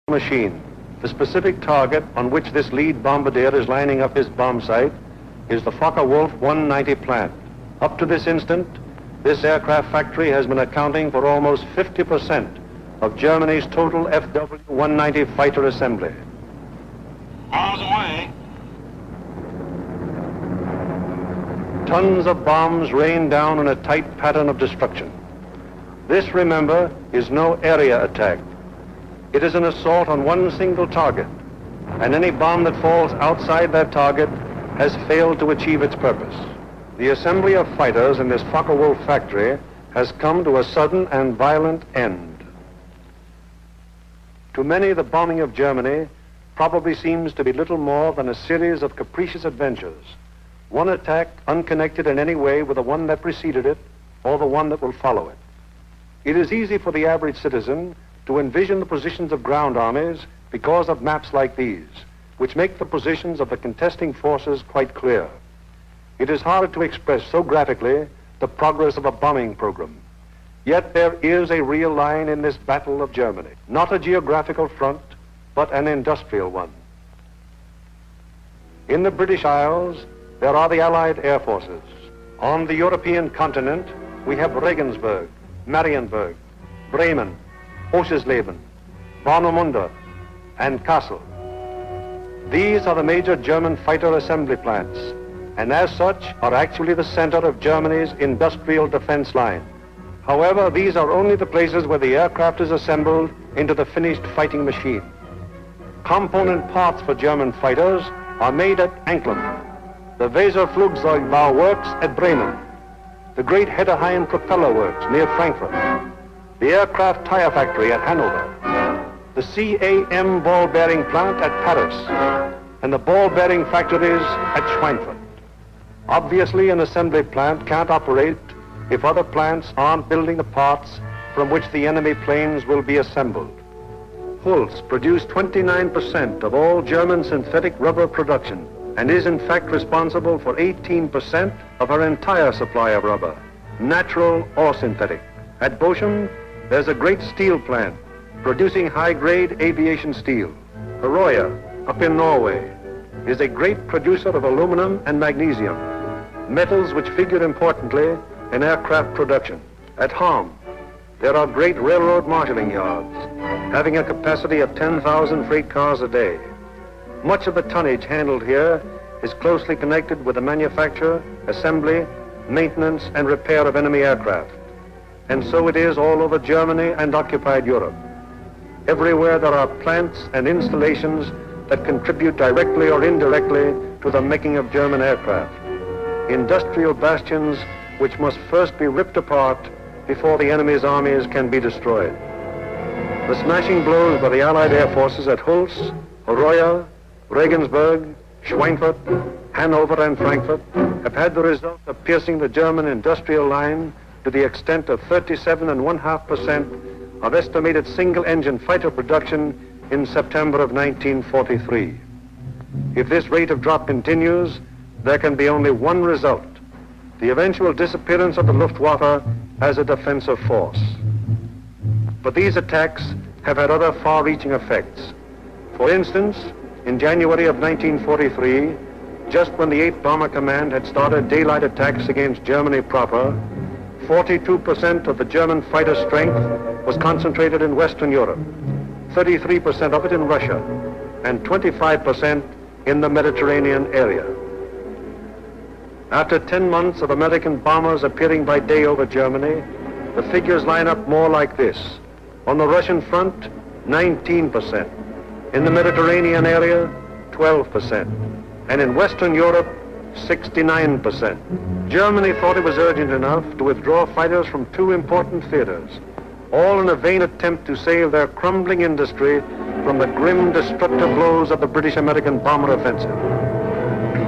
machine. The specific target on which this lead bombardier is lining up his bomb sight is the Focke-Wulf 190 plant. Up to this instant, this aircraft factory has been accounting for almost 50% of Germany's total FW-190 fighter assembly. Miles away. Tons of bombs rain down in a tight pattern of destruction. This, remember, is no area attack. It is an assault on one single target, and any bomb that falls outside that target has failed to achieve its purpose. The assembly of fighters in this Focke-Wulf factory has come to a sudden and violent end. To many, the bombing of Germany probably seems to be little more than a series of capricious adventures, one attack unconnected in any way with the one that preceded it or the one that will follow it. It is easy for the average citizen to envision the positions of ground armies because of maps like these, which make the positions of the contesting forces quite clear. It is hard to express so graphically the progress of a bombing program. Yet there is a real line in this battle of Germany, not a geographical front, but an industrial one. In the British Isles, there are the Allied air forces. On the European continent, we have Regensburg, Marienburg, Bremen, Oschersleben, Warnemünde, and Kassel. These are the major German fighter assembly plants, and as such are actually the center of Germany's industrial defense line. However, these are only the places where the aircraft is assembled into the finished fighting machine. Component parts for German fighters are made at Anklam, the Weserflugzeugbau works at Bremen, the great Hedderheim propeller works near Frankfurt, the aircraft tire factory at Hanover, the CAM ball bearing plant at Paris, and the ball bearing factories at Schweinfurt. Obviously, an assembly plant can't operate if other plants aren't building the parts from which the enemy planes will be assembled. Holz produced 29% of all German synthetic rubber production and is in fact responsible for 18% of our entire supply of rubber, natural or synthetic. At Bochum, there's a great steel plant producing high-grade aviation steel. Herøya, up in Norway, is a great producer of aluminum and magnesium, metals which figure importantly in aircraft production. At Ham, there are great railroad marshalling yards, having a capacity of 10,000 freight cars a day. Much of the tonnage handled here is closely connected with the manufacture, assembly, maintenance, and repair of enemy aircraft. And so it is all over Germany and occupied Europe. Everywhere there are plants and installations that contribute directly or indirectly to the making of German aircraft. Industrial bastions which must first be ripped apart before the enemy's armies can be destroyed. The smashing blows by the Allied air forces at Holz, Herøya, Regensburg, Schweinfurt, Hanover, and Frankfurt have had the result of piercing the German industrial line to the extent of 37.5% of estimated single-engine fighter production in September of 1943. If this rate of drop continues, there can be only one result: the eventual disappearance of the Luftwaffe as a defensive force. But these attacks have had other far-reaching effects. For instance, in January of 1943, just when the 8th Bomber Command had started daylight attacks against Germany proper, 42% of the German fighter strength was concentrated in Western Europe, 33% of it in Russia, and 25% in the Mediterranean area. After 10 months of American bombers appearing by day over Germany, the figures line up more like this. On the Russian front, 19%. In the Mediterranean area, 12%. And in Western Europe, 69%. Germany thought it was urgent enough to withdraw fighters from two important theaters, all in a vain attempt to save their crumbling industry from the grim, destructive blows of the British-American bomber offensive.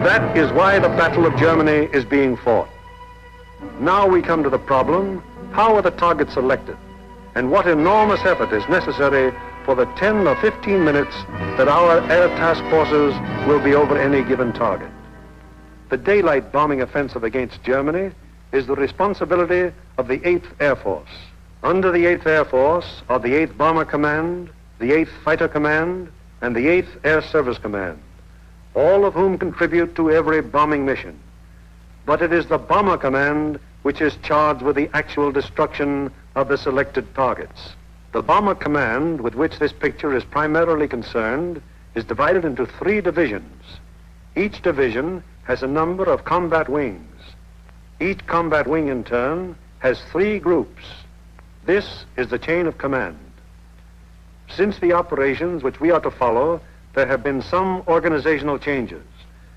That is why the Battle of Germany is being fought. Now we come to the problem: how are the targets selected? And what enormous effort is necessary for the 10 or 15 minutes that our air task forces will be over any given target? The daylight bombing offensive against Germany is the responsibility of the 8th Air Force. Under the 8th Air Force are the 8th Bomber Command, the 8th Fighter Command, and the 8th Air Service Command, all of whom contribute to every bombing mission. But it is the Bomber Command which is charged with the actual destruction of the selected targets. The Bomber Command, with which this picture is primarily concerned, is divided into 3 divisions. Each division has a number of combat wings. Each combat wing, in turn, has 3 groups. This is the chain of command. Since the operations which we are to follow, there have been some organizational changes,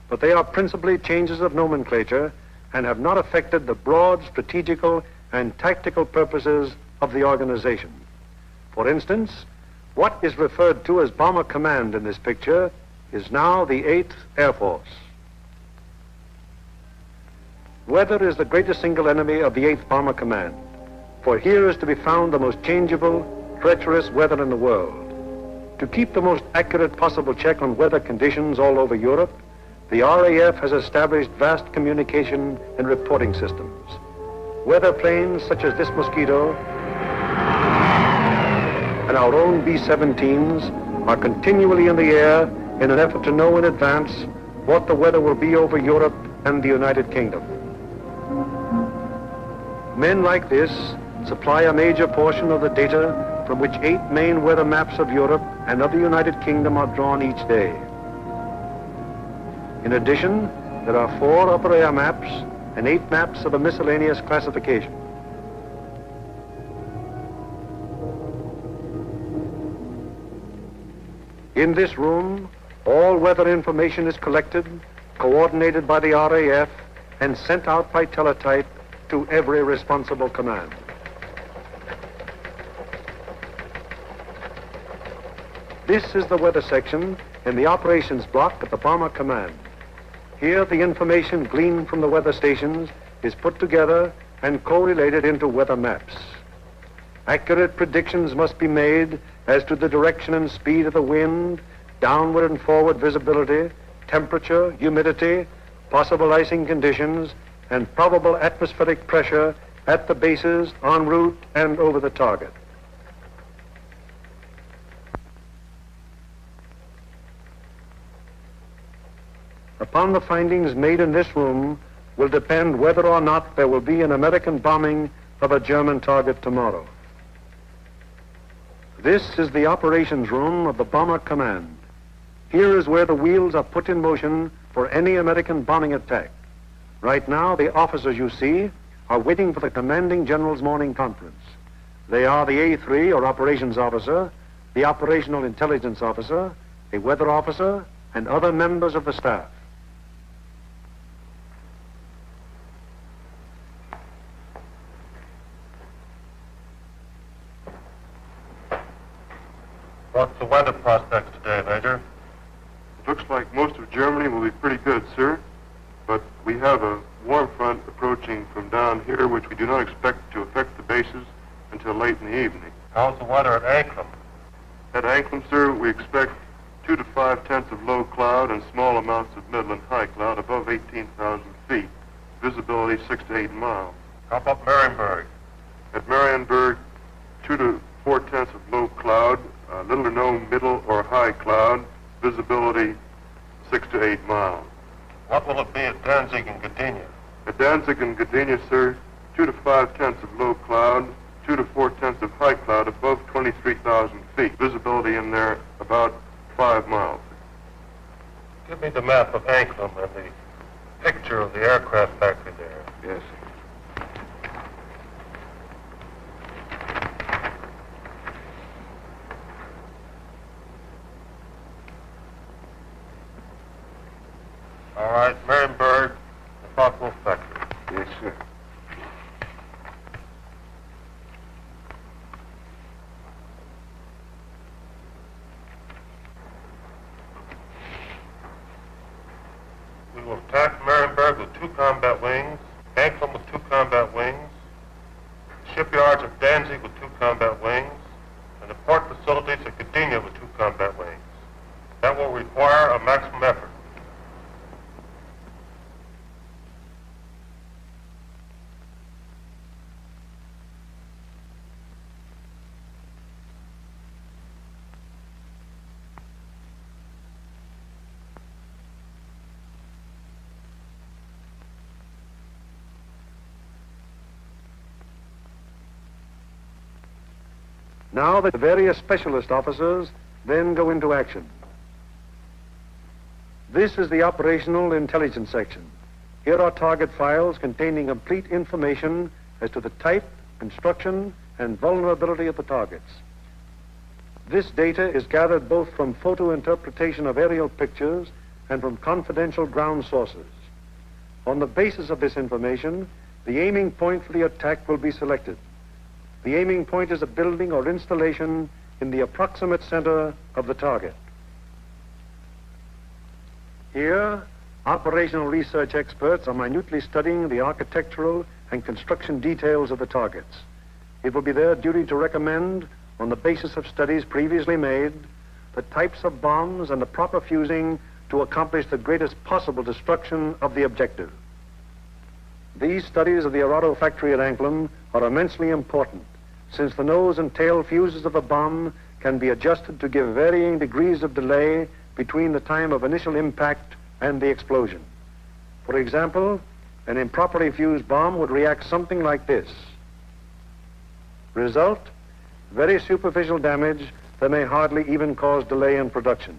but they are principally changes of nomenclature and have not affected the broad strategical and tactical purposes of the organization. For instance, what is referred to as Bomber Command in this picture is now the 8th Air Force. Weather is the greatest single enemy of the 8th Bomber Command, for here is to be found the most changeable, treacherous weather in the world. To keep the most accurate possible check on weather conditions all over Europe, the RAF has established vast communication and reporting systems. Weather planes such as this Mosquito and our own B-17s are continually in the air in an effort to know in advance what the weather will be over Europe and the United Kingdom. Men like this supply a major portion of the data from which 8 main weather maps of Europe and of the United Kingdom are drawn each day. In addition, there are 4 upper air maps and 8 maps of a miscellaneous classification. In this room, all weather information is collected, coordinated by the RAF, and sent out by teletype to every responsible command. This is the weather section in the operations block of the Bomber Command. Here, the information gleaned from the weather stations is put together and correlated into weather maps. Accurate predictions must be made as to the direction and speed of the wind, downward and forward visibility, temperature, humidity, possible icing conditions, and probable atmospheric pressure at the bases, en route, and over the target. Upon the findings made in this room will depend whether or not there will be an American bombing of a German target tomorrow. This is the operations room of the Bomber Command. Here is where the wheels are put in motion for any American bombing attack. Right now, the officers you see are waiting for the commanding general's morning conference. They are the A3, or operations officer, the operational intelligence officer, a weather officer, and other members of the staff. What's the weather prospects today, Major? It looks like most of Germany will be pretty good, sir. But we have a warm front approaching from down here, which we do not expect to affect the bases until late in the evening. How's the weather at Anklam? At Anklam, sir, we expect 2 to 5 tenths of low cloud and small amounts of middle and high cloud above 18,000 feet. Visibility 6 to 8 miles. How about Marienburg? At Marienburg, 2 to 4 tenths of low cloud, little or no middle or high cloud, visibility 6 to 8 miles. What will it be at Danzig and Gdynia? At Danzig and Gdynia, sir, 2 to 5 tenths of low cloud, 2 to 4 tenths of high cloud above 23,000 feet. Visibility in there about 5 miles. Give me the map of Anklam and the picture of the aircraft factory there. Yes, sir. All right, Marienburg, the Focke-Wulf factory. Yes, sir. We will attack Marienburg with 2 combat wings, Anklam with 2 combat wings, shipyards at Danzig with 2 combat wings, and the port facilities at Gdynia with 2 combat wings. That will require a maximum effort. Now the various specialist officers then go into action. This is the operational intelligence section. Here are target files containing complete information as to the type, construction, and vulnerability of the targets. This data is gathered both from photo interpretation of aerial pictures and from confidential ground sources. On the basis of this information, the aiming point for the attack will be selected. The aiming point is a building or installation in the approximate center of the target. Here, operational research experts are minutely studying the architectural and construction details of the targets. It will be their duty to recommend, on the basis of studies previously made, the types of bombs and the proper fusing to accomplish the greatest possible destruction of the objective. These studies of the Arado factory at Anklam are immensely important, since the nose and tail fuses of a bomb can be adjusted to give varying degrees of delay between the time of initial impact and the explosion. For example, an improperly fused bomb would react something like this. Result, very superficial damage that may hardly even cause delay in production.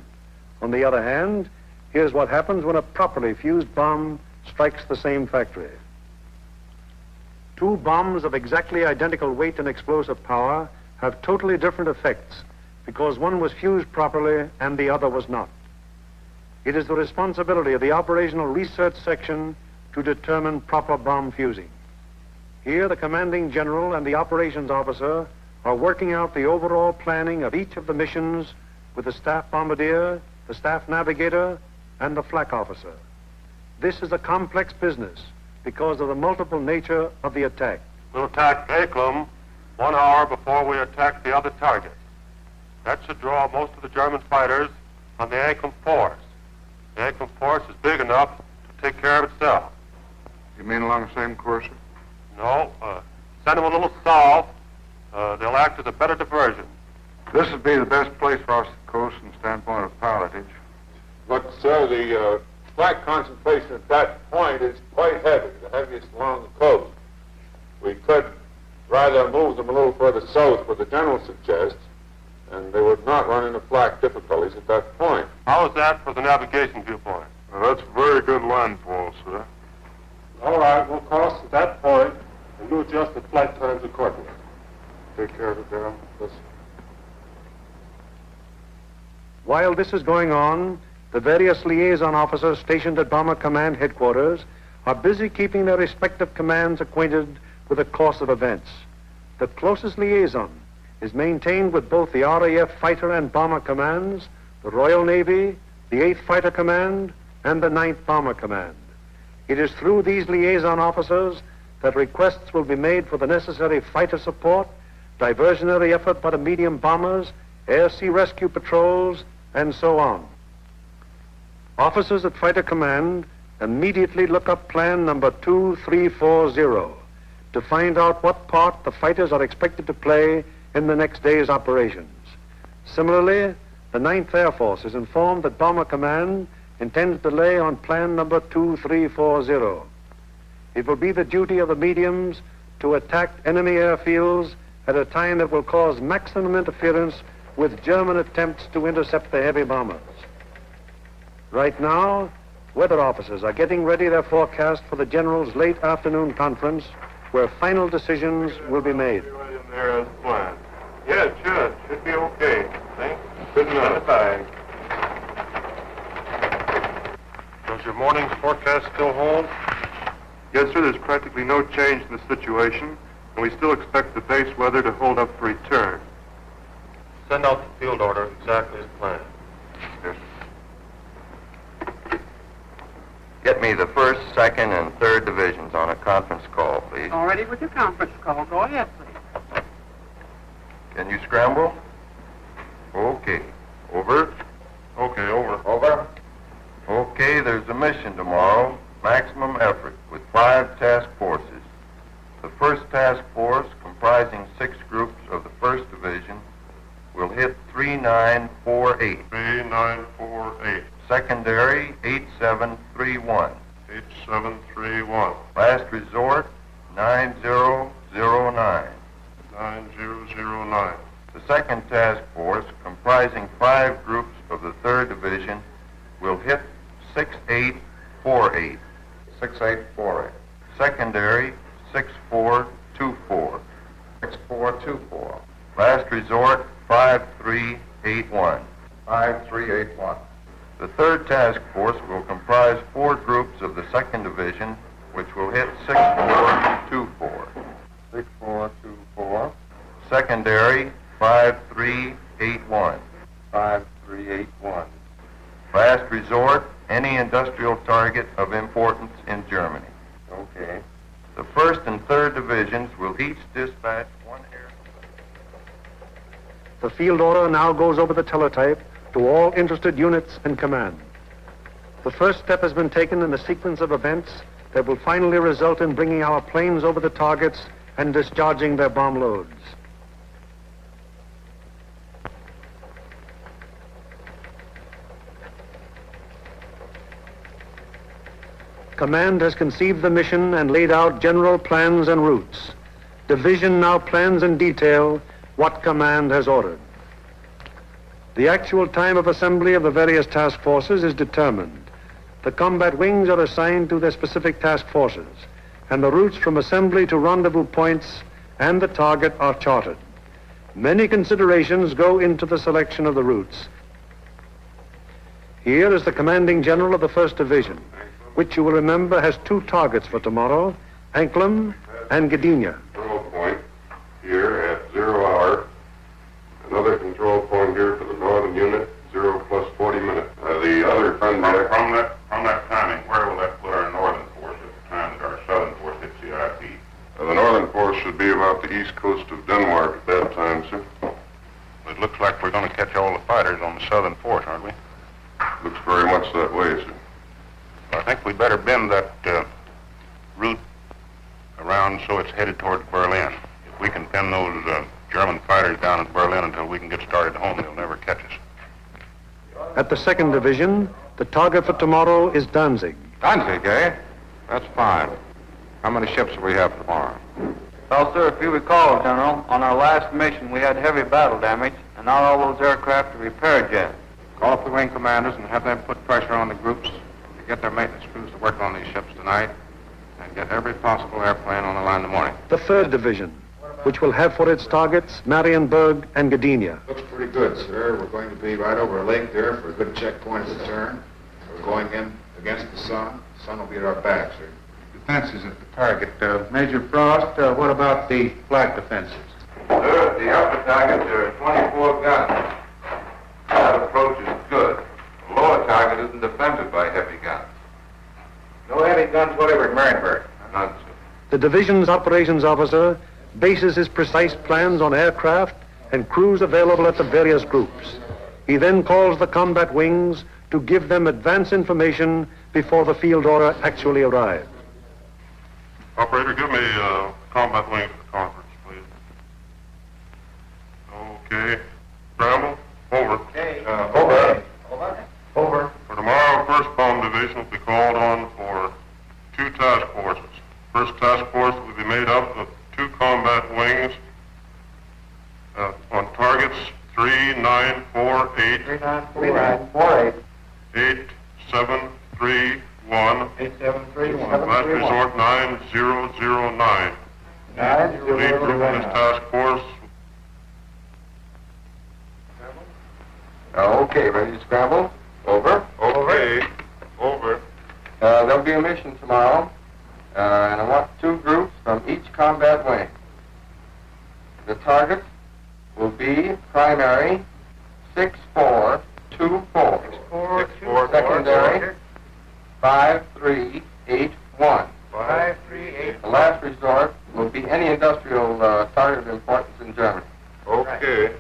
On the other hand, here's what happens when a properly fused bomb strikes the same factory. Two bombs of exactly identical weight and explosive power have totally different effects because one was fused properly and the other was not. It is the responsibility of the operational research section to determine proper bomb fusing. Here, the commanding general and the operations officer are working out the overall planning of each of the missions with the staff bombardier, the staff navigator, and the flak officer. This is a complex business because of the multiple nature of the attack. We'll attack Anklam 1 hour before we attack the other targets. That should draw most of the German fighters on the Anklam force. The Anklam force is big enough to take care of itself. You mean along the same course? No, send them a little south. They'll act as a better diversion. This would be the best place for us to coast from the standpoint of pilotage. But, sir, the flak concentration at that point is quite heavy, the heaviest along the coast. We could rather move them a little further south, what the general suggests, and they would not run into flak difficulties at that point. How is that for the navigation viewpoint? Well, that's a very good landfall, sir. All right, we'll cross at that point, and you adjust the flight times accordingly. Take care of it, Darrell. Yes. While this is going on, the various liaison officers stationed at Bomber Command headquarters are busy keeping their respective commands acquainted with the course of events. The closest liaison is maintained with both the RAF Fighter and Bomber Commands, the Royal Navy, the 8th Fighter Command, and the 9th Bomber Command. It is through these liaison officers that requests will be made for the necessary fighter support, diversionary effort by the medium bombers, air-sea rescue patrols, and so on. Officers at Fighter Command immediately look up plan number 2340 to find out what part the fighters are expected to play in the next day's operations. Similarly, the 9th Air Force is informed that Bomber Command intends to lay on plan number 2340. It will be the duty of the mediums to attack enemy airfields at a time that will cause maximum interference with German attempts to intercept the heavy bombers. Right now, weather officers are getting ready their forecast for the General's late afternoon conference, where final decisions will be made. Right in there as planned. Yeah, it should. Should be okay. Thanks. Good enough. Bye. Does your morning's forecast still hold? Yes, sir. There's practically no change in the situation, and we still expect the base weather to hold up for return. Send out the field order exactly as planned. Yes. Get me the 1st, 2nd, and 3rd divisions on a conference call, please. All ready with your conference call. Go ahead, please. Can you scramble? Okay. Over. Okay, over. Over. Okay, there's a mission tomorrow. Maximum effort with 5 task forces. The 1st task force, comprising 6 groups of the 1st Division, will hit 3948. 3948. Secondary, 8731. 8731. Last resort, 9009. 9009. The 2nd Task Force, comprising 5 groups of the 3rd Division, will hit 6848. 6848. Secondary, 6424. 6424. Last resort, 5381. 5381. The 3rd Task Force will comprise 4 groups of the 2nd Division, which will hit 6424. 6424. Secondary, 5381. 5381. Last resort, any industrial target of importance in Germany. Okay. The 1st and 3rd Divisions will each dispatch 1 air. The field order now goes over the teletype to all interested units and command. The first step has been taken in the sequence of events that will finally result in bringing our planes over the targets and discharging their bomb loads. Command has conceived the mission and laid out general plans and routes. Division now plans in detail what command has ordered. The actual time of assembly of the various task forces is determined. The combat wings are assigned to their specific task forces, and the routes from assembly to rendezvous points and the target are charted. Many considerations go into the selection of the routes. Here is the commanding general of the 1st Division, which you will remember has 2 targets for tomorrow, Anklam and Gdynia. Control point here at 0 hour. Another control point here for the northern unit, 0 plus 40 minutes. The other From that timing, where will that put our northern force at the time that our southern force hits the IP? the northern force should be about the east coast of Denmark at that time, sir. It looks like we're going to catch all the fighters on the southern force, aren't we? Looks very much that way, sir. I think we'd better bend that route around so it's headed toward Berlin. If we can pin those German fighters down at Berlin until we can get started home, they'll never catch us. At the 2nd Division, the target for tomorrow is Danzig. Danzig, eh? That's fine. How many ships do we have tomorrow? Well, sir, if you recall, General, on our last mission we had heavy battle damage, and now all those aircraft are repaired yet. Call up the wing commanders and have them put pressure on the groups to get their maintenance crews to work on these ships tonight and get every possible airplane on the line in the morning. The 3rd Division, which will have for its targets Marienburg and Gdynia. Looks pretty good, sir. We're going to be right over a lake there for a good checkpoint at the turn. We're going in against the sun. The sun will be at our back, sir. Defenses at the target. Major Frost, what about the flag defenses? Sir, the upper target, there are 24 guns. That approach is good. The lower target isn't defended by heavy guns. No heavy guns whatever at Marienburg. None, sir. The division's operations officer bases his precise plans on aircraft and crews available at the various groups. He then calls the combat wings to give them advance information before the field order actually arrives. Operator, give me combat wings for conference, please. Okay. Bramble, over. Okay. Over. Over. For tomorrow, 1st Bomb Division will be called on for 2 task forces. 1st task force will be made up of 2 combat wings on targets 3948, 3948. 8731, 8731. last resort 9009. The lead group in this task force. Okay, ready to scramble? Over. Okay. Over. There'll be a mission tomorrow, and I want 2 groups from each combat wing. The target will be primary 6424. 6424. Secondary 5381. 5381. The last resort will be any industrial target of importance in Germany. Okay.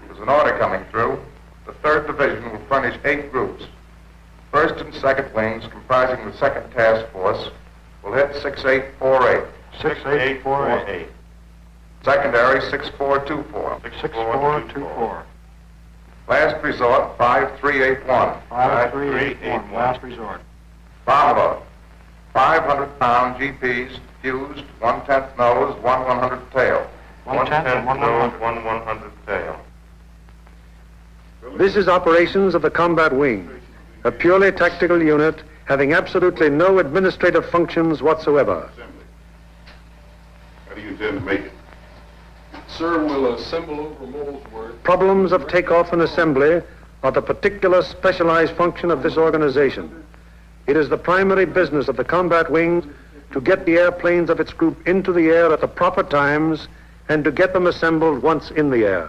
There's an order coming through. The 3rd Division will furnish 8 groups. 1st and 2nd wings, comprising the 2nd Task Force, will hit 6848. 6848. Secondary 6424. 6424. Last resort 5381. 5381. Last resort. Bomb load. 500-pound GPs fused, 1/10 nose, 1/100 tail. 1/10 nose, 1/100 tail. This is operations of the combat wing, a purely tactical unit having absolutely no administrative functions whatsoever. How do you intend to make it? Sir, we'll assemble over Molesworth. Problems of takeoff and assembly are the particular specialized function of this organization. It is the primary business of the combat wing to get the airplanes of its group into the air at the proper times and to get them assembled once in the air.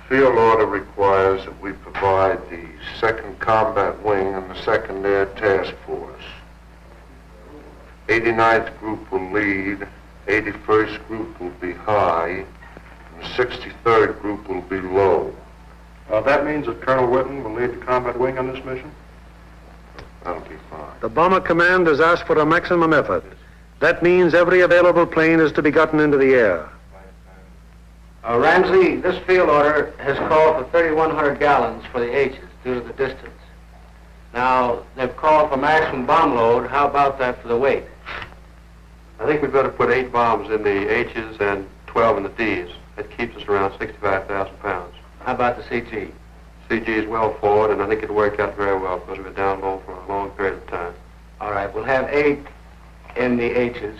Field order requires that we provide the 2nd Combat Wing and the 2nd Air Task Force. 89th Group will lead, 81st Group will be high, and the 63rd Group will be low. That means that Colonel Whitten will lead the combat wing on this mission? That'll be fine. The Bomber Command has asked for a maximum effort. That means every available plane is to be gotten into the air. Ramsey, this field order has called for 3,100 gallons for the H's due to the distance. Now, they've called for maximum bomb load. How about that for the weight? I think we'd better put 8 bombs in the H's and 12 in the D's. That keeps us around 65,000 pounds. How about the CG? CG is well forward, and I think it'll work out very well because we've been down low for a long period of time. All right, we'll have 8 in the H's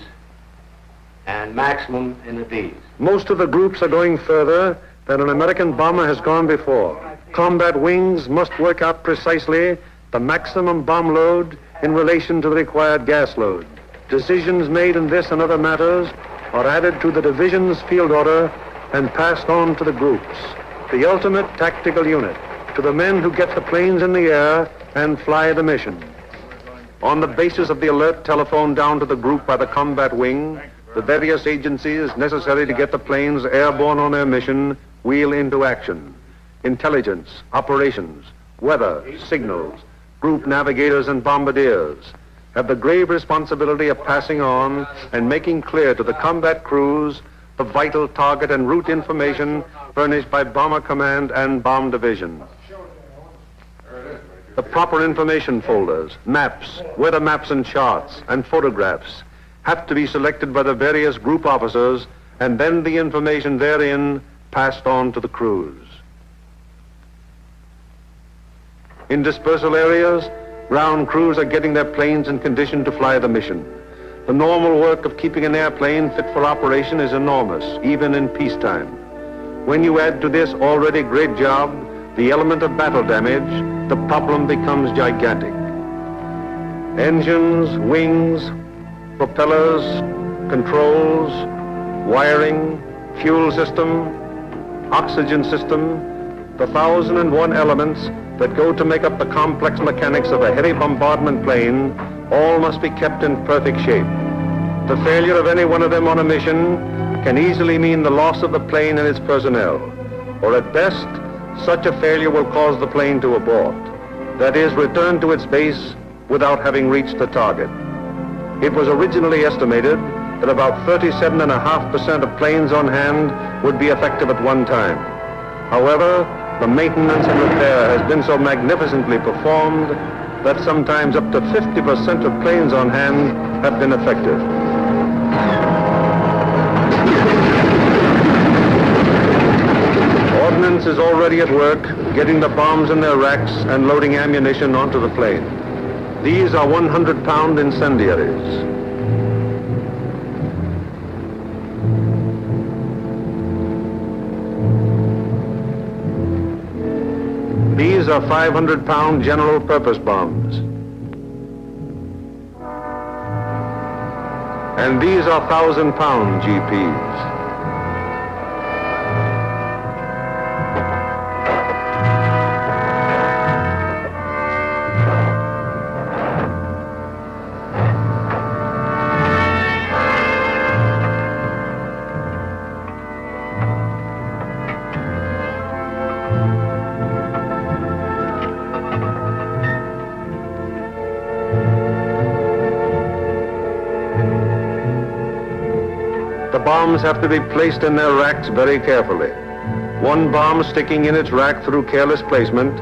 and maximum in the D's. Most of the groups are going further than an American bomber has gone before. Combat wings must work out precisely the maximum bomb load in relation to the required gas load. Decisions made in this and other matters are added to the division's field order and passed on to the groups, the ultimate tactical unit, to the men who get the planes in the air and fly the mission. On the basis of the alert telephoned down to the group by the combat wing, the various agencies necessary to get the planes airborne on their mission wheel into action. Intelligence, operations, weather, signals, group navigators and bombardiers have the grave responsibility of passing on and making clear to the combat crews the vital target and route information furnished by Bomber Command and Bomb Division. The proper information folders, maps, weather maps and charts, and photographs have to be selected by the various group officers, and then the information therein passed on to the crews. In dispersal areas, ground crews are getting their planes in condition to fly the mission. The normal work of keeping an airplane fit for operation is enormous, even in peacetime. When you add to this already great job the element of battle damage, the problem becomes gigantic. Engines, wings, propellers, controls, wiring, fuel system, oxygen system, the 1,001 elements that go to make up the complex mechanics of a heavy bombardment plane all must be kept in perfect shape. The failure of any one of them on a mission can easily mean the loss of the plane and its personnel, or at best, such a failure will cause the plane to abort. That is, return to its base without having reached the target. It was originally estimated that about 37.5% of planes on hand would be effective at one time. However, the maintenance and repair has been so magnificently performed that sometimes up to 50% of planes on hand have been effective. Ordnance is already at work, getting the bombs in their racks and loading ammunition onto the plane. These are 100-pound incendiaries. These are 500-pound general-purpose bombs. And these are 1,000-pound GPs. The bombs have to be placed in their racks very carefully. One bomb sticking in its rack through careless placement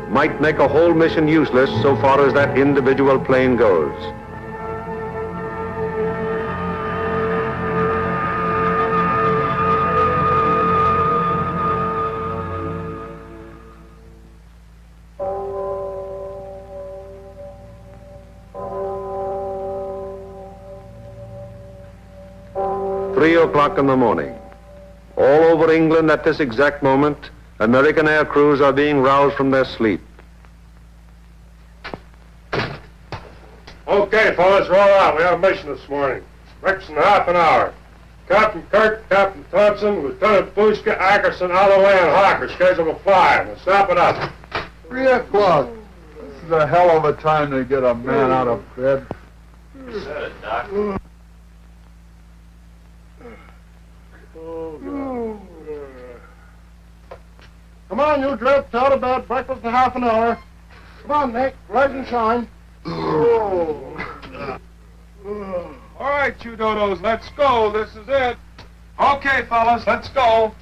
might make a whole mission useless so far as that individual plane goes. Three o'clock in the morning. All over England at this exact moment, American air crews are being roused from their sleep. Okay, fellas, roll out. We have a mission this morning. Breakfast in half an hour. Captain Kirk, Captain Thompson, Lieutenant Bushka, Ackerson, Alloway, and Hawker scheduled to fly. We'll stop it up. 3 o'clock. This is a hell of a time to get a man out of bed. You said it, Doc. Come on, you drift out of bed. Breakfast in half an hour. Come on, Nick. Rise and shine. All right, you dodos, let's go. This is it. Okay, fellas, let's go.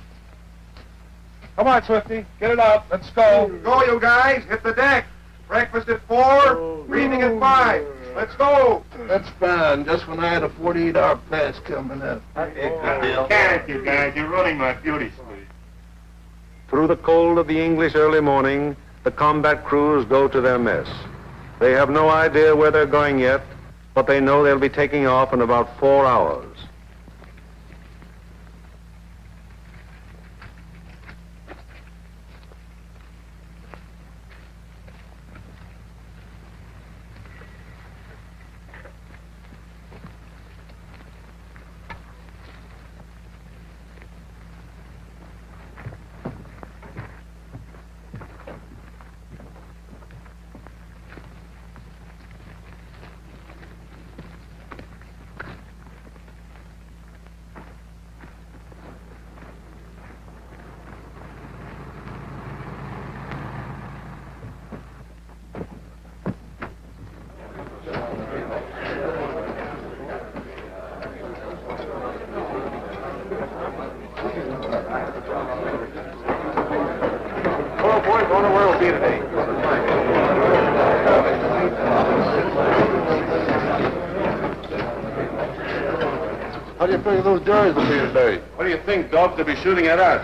Come on, Swifty. Get it up. Let's go. Go, you guys. Hit the deck. Breakfast at 4, breathing at 5. Let's go. That's fine. Just when I had a 48-hour pass coming up. Can't you guys? You're running my beauty sleep. Through the cold of the English early morning, the combat crews go to their mess. They have no idea where they're going yet, but they know they'll be taking off in about 4 hours. How do you figure those Jerry's will be today? What do you think, Doc? They'll be shooting at us.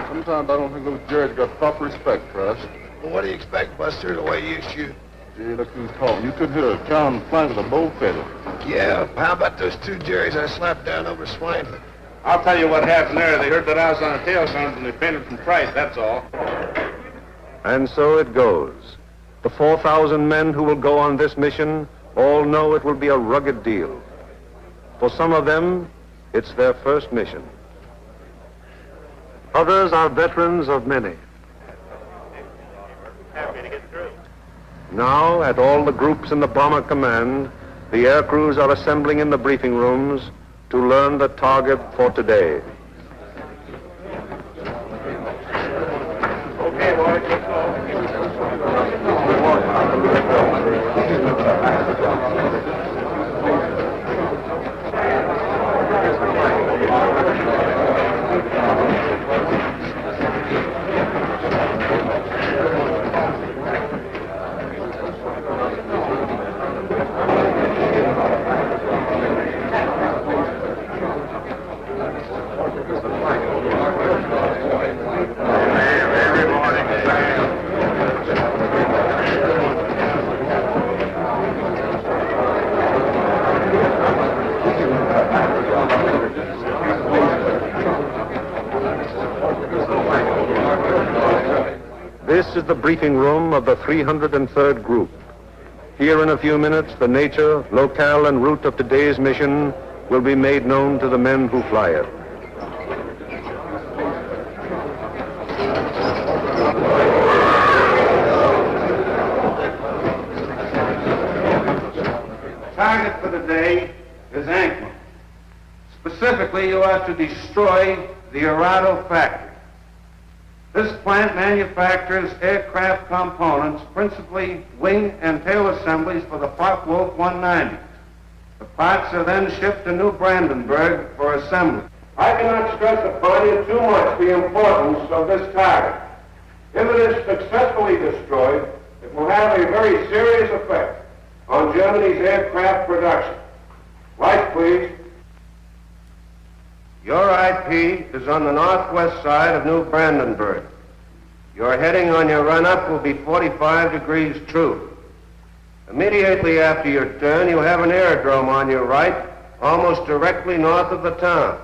Sometimes I don't think those Jerry's got proper respect for us. Well, what do you expect, Buster, the way you shoot? Gee, look who's talking. You could hit a cow in the flank with a bow feather. Yeah, how about those 2 Jerry's I slapped down over Swineland? I'll tell you what happened there. They heard that I was on a tail guns and they fainted from fright, that's all. And so it goes. The 4,000 men who will go on this mission all know it will be a rugged deal. For some of them, it's their first mission. Others are veterans of many. Happy to get through. Now, at all the groups in the bomber command, the air crews are assembling in the briefing rooms to learn the target for today. Okay, boys, let's go. This is the briefing room of the 303rd Group. Here in a few minutes, the nature, locale, and route of today's mission will be made known to the men who fly it. Target for the day is Ankman. Specifically, you are to destroy the Arado factory. This plant manufactures aircraft components, principally wing and tail assemblies for the Focke-Wulf 190. The parts are then shipped to New Brandenburg for assembly. I cannot stress upon you too much the importance of this target. If it is successfully destroyed, it will have a very serious effect on Germany's aircraft production. Lights, please. Your IP is on the northwest side of New Brandenburg. Your heading on your run-up will be 45 degrees true. Immediately after your turn, you have an aerodrome on your right, almost directly north of the town.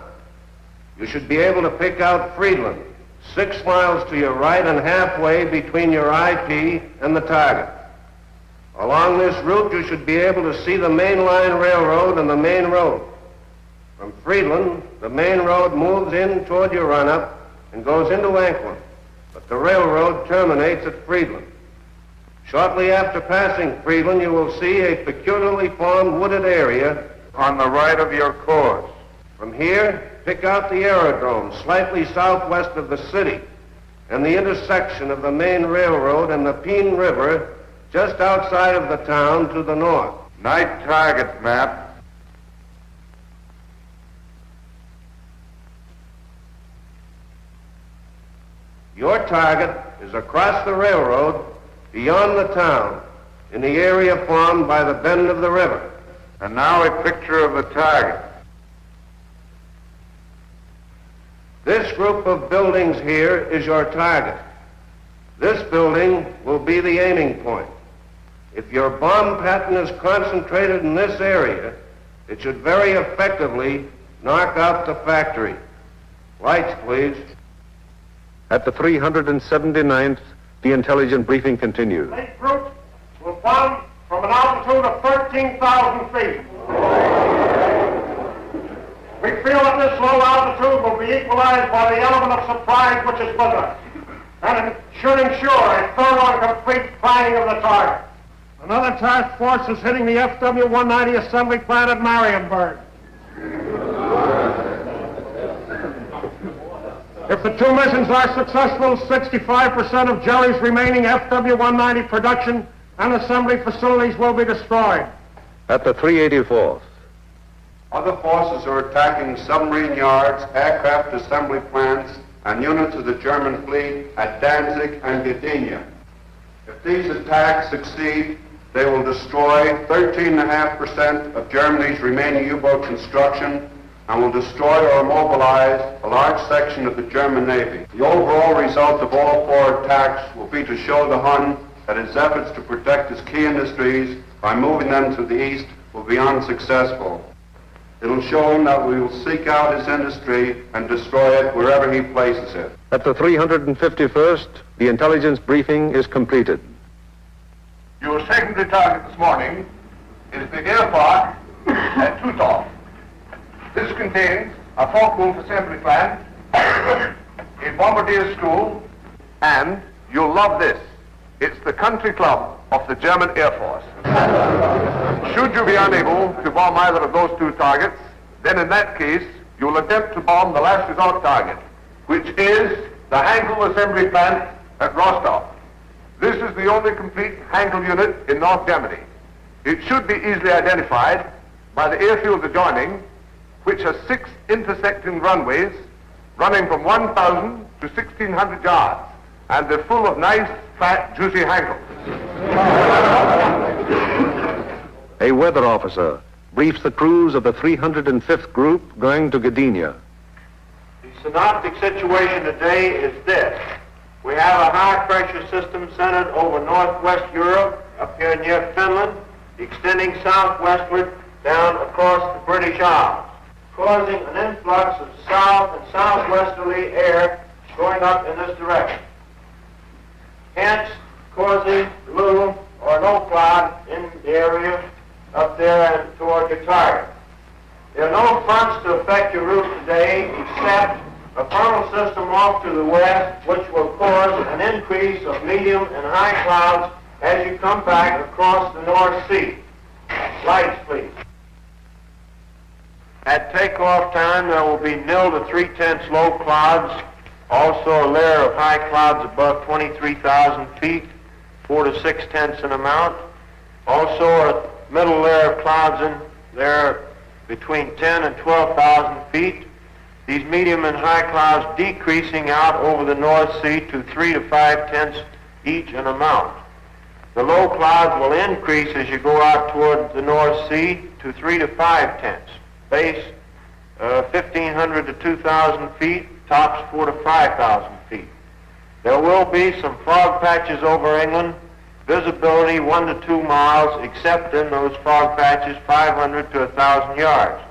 You should be able to pick out Friedland, 6 miles to your right and halfway between your IP and the target. Along this route, you should be able to see the main line railroad and the main road. From Friedland, the main road moves in toward your run-up and goes into Anklin, but the railroad terminates at Friedland. Shortly after passing Friedland, you will see a peculiarly formed wooded area on the right of your course. From here, pick out the aerodrome slightly southwest of the city and the intersection of the main railroad and the Peene River just outside of the town to the north. Night target map. Your target is across the railroad beyond the town in the area formed by the bend of the river. And now a picture of the target. This group of buildings here is your target. This building will be the aiming point. If your bomb pattern is concentrated in this area, it should very effectively knock out the factory. Lights, please. At the 379th, the intelligence briefing continues. Late groups will bomb from an altitude of 13,000 feet. We feel that this low altitude will be equalized by the element of surprise which is with us, and it should ensure a thorough and complete finding of the target. Another task force is hitting the FW-190 assembly plant at Marienburg. If the 2 missions are successful, 65% of Jerry's remaining FW-190 production and assembly facilities will be destroyed. At the 384th, Other forces are attacking submarine yards, aircraft assembly plants, and units of the German fleet at Danzig and Gdynia. If these attacks succeed, they will destroy 13.5% of Germany's remaining U-boat construction and will destroy or immobilize a large section of the German Navy. The overall result of all 4 attacks will be to show the Hun that his efforts to protect his key industries by moving them to the east will be unsuccessful. It'll show him that we will seek out his industry and destroy it wherever he places it. At the 351st, the intelligence briefing is completed. Your secondary target this morning is the air park at Tutov. This contains a Focke-Wulf assembly plant, a bombardier school, and you'll love this. It's the country club of the German Air Force. Should you be unable to bomb either of those 2 targets, then in that case, you'll attempt to bomb the last resort target, which is the Hankel assembly plant at Rostov. This is the only complete Hankel unit in North Germany. It should be easily identified by the airfields adjoining, which has 6 intersecting runways running from 1,000 to 1,600 yards, and they're full of nice, fat, juicy Hankels. A weather officer briefs the crews of the 305th group going to Gdynia. The synoptic situation today is this. We have a high-pressure system centered over northwest Europe, up here near Finland, extending southwestward down across the British Isles, causing an influx of south and southwesterly air going up in this direction, hence causing little or no cloud in the area up there and toward your target. There are no fronts to affect your route today except a frontal system off to the west, which will cause an increase of medium and high clouds as you come back across the North Sea. Lights, please. At takeoff time, there will be 0 to 3/10 low clouds, also a layer of high clouds above 23,000 feet, 4 to 6/10 in amount. Also a middle layer of clouds in there between 10 and 12,000 feet. these medium and high clouds decreasing out over the North Sea to 3 to 5 tenths each in amount. The low clouds will increase as you go out toward the North Sea to 3 to 5 tenths. Base 1,500 to 2,000 feet, tops 4 to 5,000 feet. There will be some fog patches over England, visibility 1 to 2 miles, except in those fog patches 500 to 1,000 yards.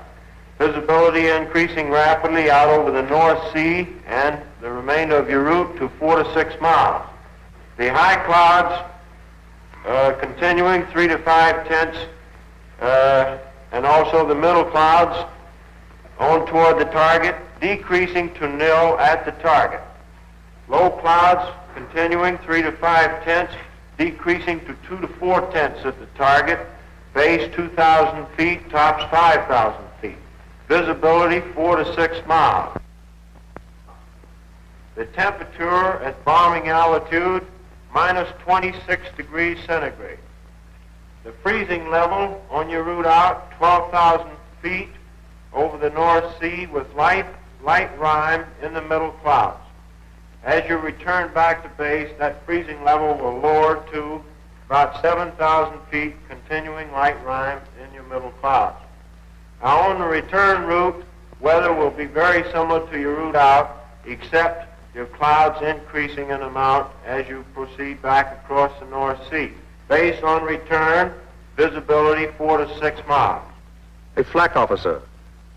Visibility increasing rapidly out over the North Sea and the remainder of your route to 4 to 6 miles. The high clouds continuing 3 to 5 tenths, and also the middle clouds on toward the target, decreasing to nil at the target. Low clouds continuing 3 to 5 tenths, decreasing to 2 to 4 tenths at the target, base 2,000 feet, tops 5,000 feet. Visibility 4 to 6 miles. The temperature at bombing altitude, minus 26 degrees centigrade. The freezing level on your route out, 12,000 feet over the North Sea with light rime in the middle clouds. As you return back to base, that freezing level will lower to about 7,000 feet, continuing light rime in your middle clouds. Now on the return route, weather will be very similar to your route out, except your clouds increasing in amount as you proceed back across the North Sea. Base on return, visibility 4 to 6 miles. A flak officer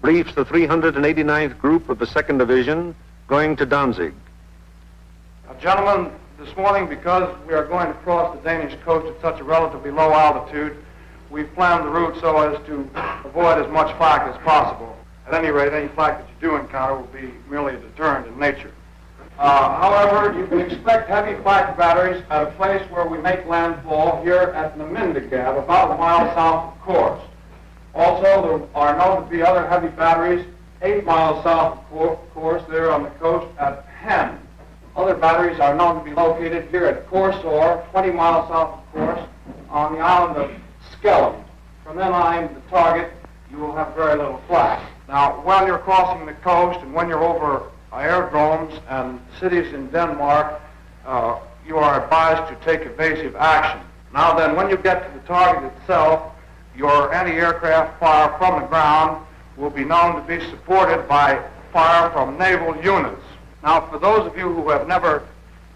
briefs the 389th Group of the 2nd Division going to Danzig. Now, gentlemen, this morning, because we are going to cross the Danish coast at such a relatively low altitude, we've planned the route so as to avoid as much flak as possible. At any rate, any flak that you do encounter will be merely a deterrent in nature. However, you can expect heavy flak batteries at a place where we make landfall here at Namindigab, about a mile south of Kursk. Also, there are known to be other heavy batteries 8 miles south of Kursk, there on the coast at Hen. Other batteries are known to be located here at Korsor, 20 miles south of Kursk, on the island of Skelland. From then on to the target, you will have very little flak. Now, while you're crossing the coast and when you're over aerodromes and cities in Denmark, you are advised to take evasive action. Now then, when you get to the target itself, your anti-aircraft fire from the ground will be known to be supported by fire from naval units. Now, for those of you who have never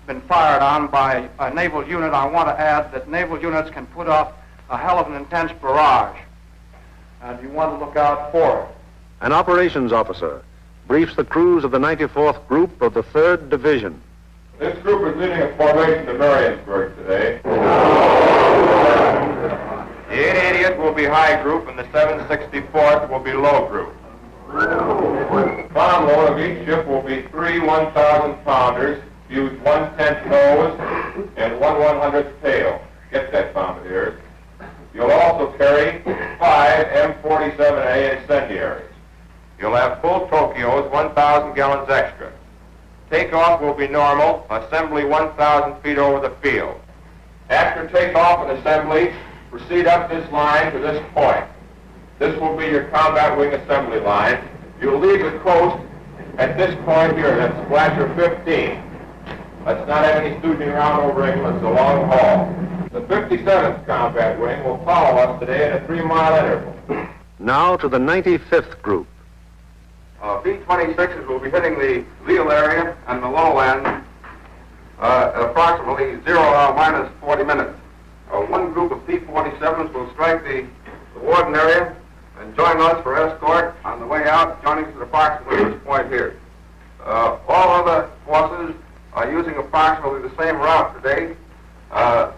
been fired on by a naval unit, I want to add that naval units can put up a hell of an intense barrage, and you want to look out for it. An operations officer briefs the crews of the 94th Group of the 3rd Division. This group is leading a formation to Mariensburg today. The 880th will be high group and the 764th will be low group. Bomb load of each ship will be 3 1,000-pounders, use 1/10 nose and 1/100th tail. Get that, bombardiers. You'll also carry 5 M47A incendiaries. You'll have full Tokyos, 1,000 gallons extra. Takeoff will be normal, assembly 1,000 feet over the field. After takeoff and assembly, proceed up this line to this point. This will be your combat wing assembly line. You'll leave the coast at this point here, that's Splasher 15. Let's not have any stooging around over England, it's a long haul. The 57th Combat Wing will follow us today at a 3-mile interval. Now to the 95th Group. B-26s will be hitting the Lille area and the lowland at approximately 0 hour minus 40 minutes. One group of P-47s will strike the Warden area and join us for escort on the way out, joining us at approximately this point here. All other forces are using approximately the same route today.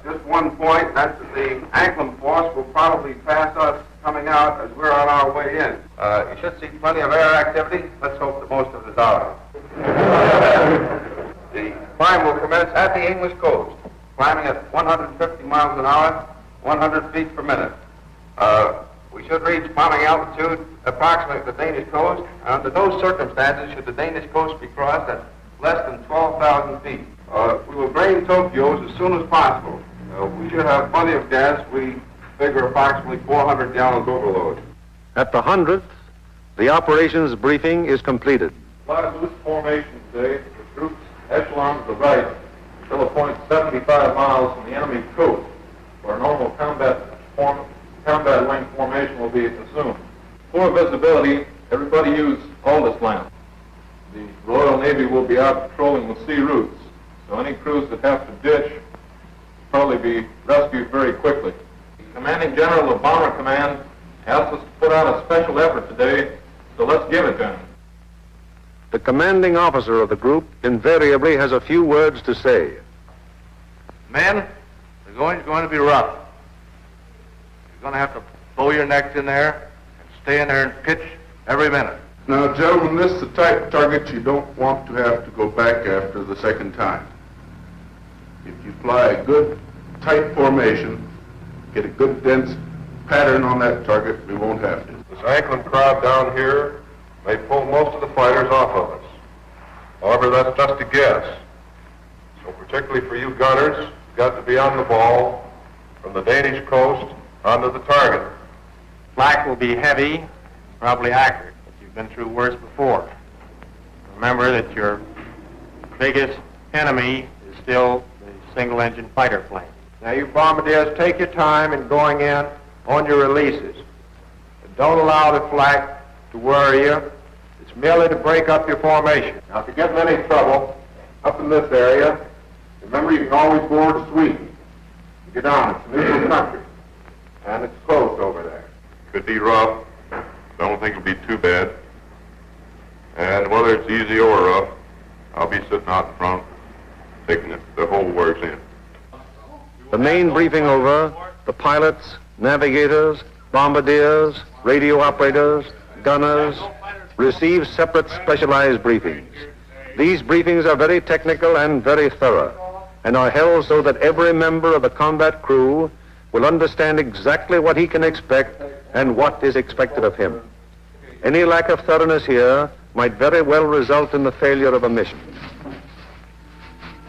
Just one point, that's that the Anklam force will probably pass us coming out as we're on our way in. You should see plenty of air activity. Let's hope that most of it is out. The climb will commence at the English coast, climbing at 150 miles an hour, 100 feet per minute. We should reach bombing altitude approximately at the Danish coast. Under those circumstances, should the Danish coast be crossed at less than 12,000 feet. We will drain Tokyos as soon as possible. We should have plenty of gas. We figure approximately 400 gallons overload. At the 100th, the operations briefing is completed. Fly loose formation today. The troops echelon to the right until a point 75 miles from the enemy coast, where a normal combat wing formation will be assumed. For visibility, everybody use Aldous lamp. The Royal Navy will be out patrolling the sea routes, so any crews that have to ditch will probably be rescued very quickly. The Commanding General of Bomber Command asked us to put out a special effort today, so let's give it to him. The commanding officer of the group invariably has a few words to say. Men, the going's going to be rough. You're going to have to bow your necks in there and stay in there and pitch every minute. Now, gentlemen, this is the type of target you don't want to have to go back after the second time. If you fly a good, tight formation, get a good, dense pattern on that target, we won't have to. This Anklin crowd down here may pull most of the fighters off of us. However, that's just a guess. So particularly for you gunners, you've got to be on the ball from the Danish coast onto the target. Flak will be heavy, probably accurate, but you've been through worse before. Remember that your biggest enemy is still the single-engine fighter plane. Now, you bombardiers, take your time in going in on your releases. But don't allow the flak to worry you. It's merely to break up your formation. Now, if you get in any trouble up in this area, remember you can always board Sweden. Get down, it's neutral country, and it's close over there. Could be rough. Don't think it'll be too bad. And whether it's easy or rough, I'll be sitting out in front, taking the whole works in. The main briefing over, the pilots, navigators, bombardiers, radio operators, gunners, receive separate specialized briefings. These briefings are very technical and very thorough, and are held so that every member of the combat crew will understand exactly what he can expect and what is expected of him. Any lack of thoroughness here might very well result in the failure of a mission.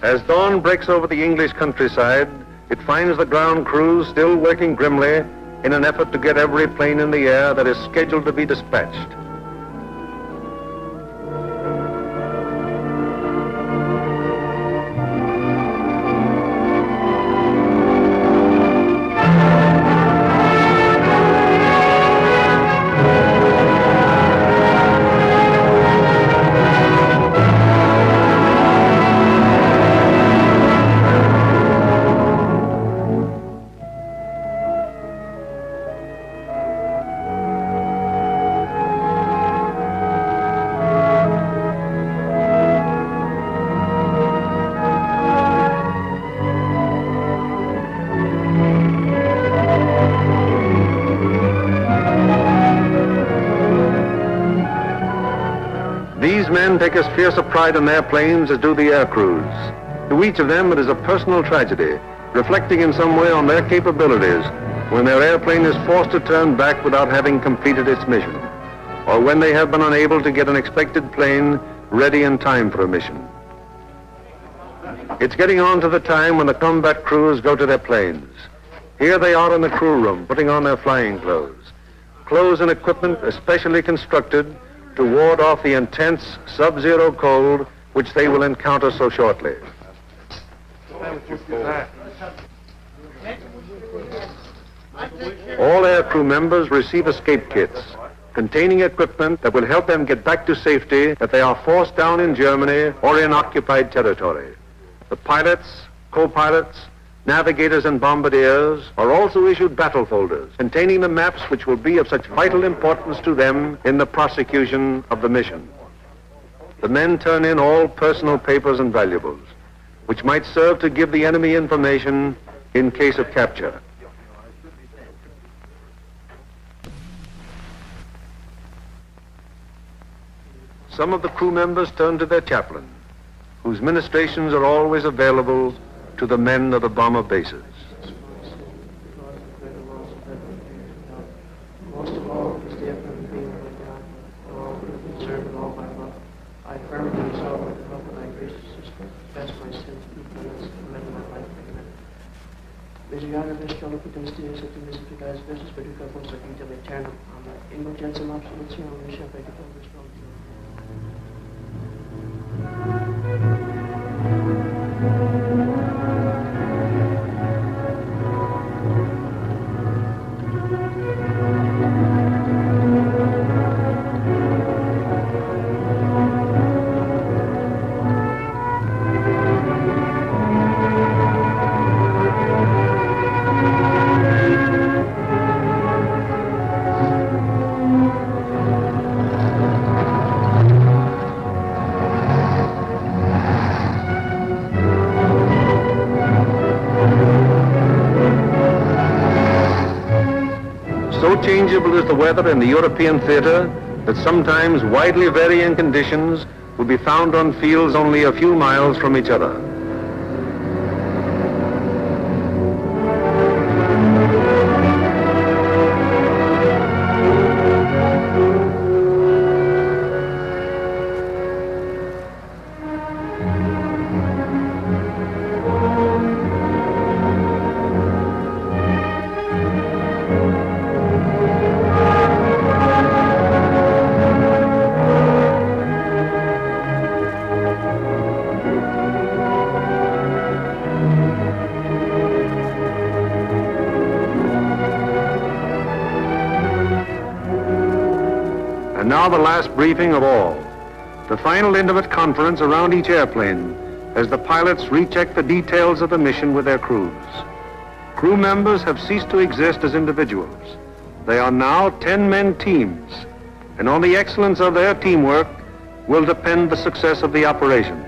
As dawn breaks over the English countryside, it finds the ground crews still working grimly in an effort to get every plane in the air that is scheduled to be dispatched. These men take as fierce a pride in their planes as do the air crews. To each of them it is a personal tragedy, reflecting in some way on their capabilities when their airplane is forced to turn back without having completed its mission, or when they have been unable to get an expected plane ready in time for a mission. It's getting on to the time when the combat crews go to their planes. Here they are in the crew room, putting on their flying clothes. Clothes and equipment especially constructed to ward off the intense sub-zero cold which they will encounter so shortly. All air crew members receive escape kits containing equipment that will help them get back to safety if they are forced down in Germany or in occupied territory. The pilots, co-pilots, navigators and bombardiers are also issued battle folders containing the maps which will be of such vital importance to them in the prosecution of the mission. The men turn in all personal papers and valuables, which might serve to give the enemy information in case of capture. Some of the crew members turn to their chaplain, whose ministrations are always available to the men of the bomber bases. Most of all, is the effort being with God, for all who have been served with all my love. I firmly resolve with the help of thy gracious sister, confess my sins, weakness, and amend my life. Amen. Besigare bestjollen på den sted, så du misser for Guds verses, for du kan få så vidt av eternum. Amen. Indulgenza absolution, vi shall beg it all this so changeable is the weather in the European theater that sometimes widely varying conditions will be found on fields only a few miles from each other. And now the last briefing of all, the final intimate conference around each airplane as the pilots recheck the details of the mission with their crews. Crew members have ceased to exist as individuals. They are now 10-man teams, and on the excellence of their teamwork will depend the success of the operation.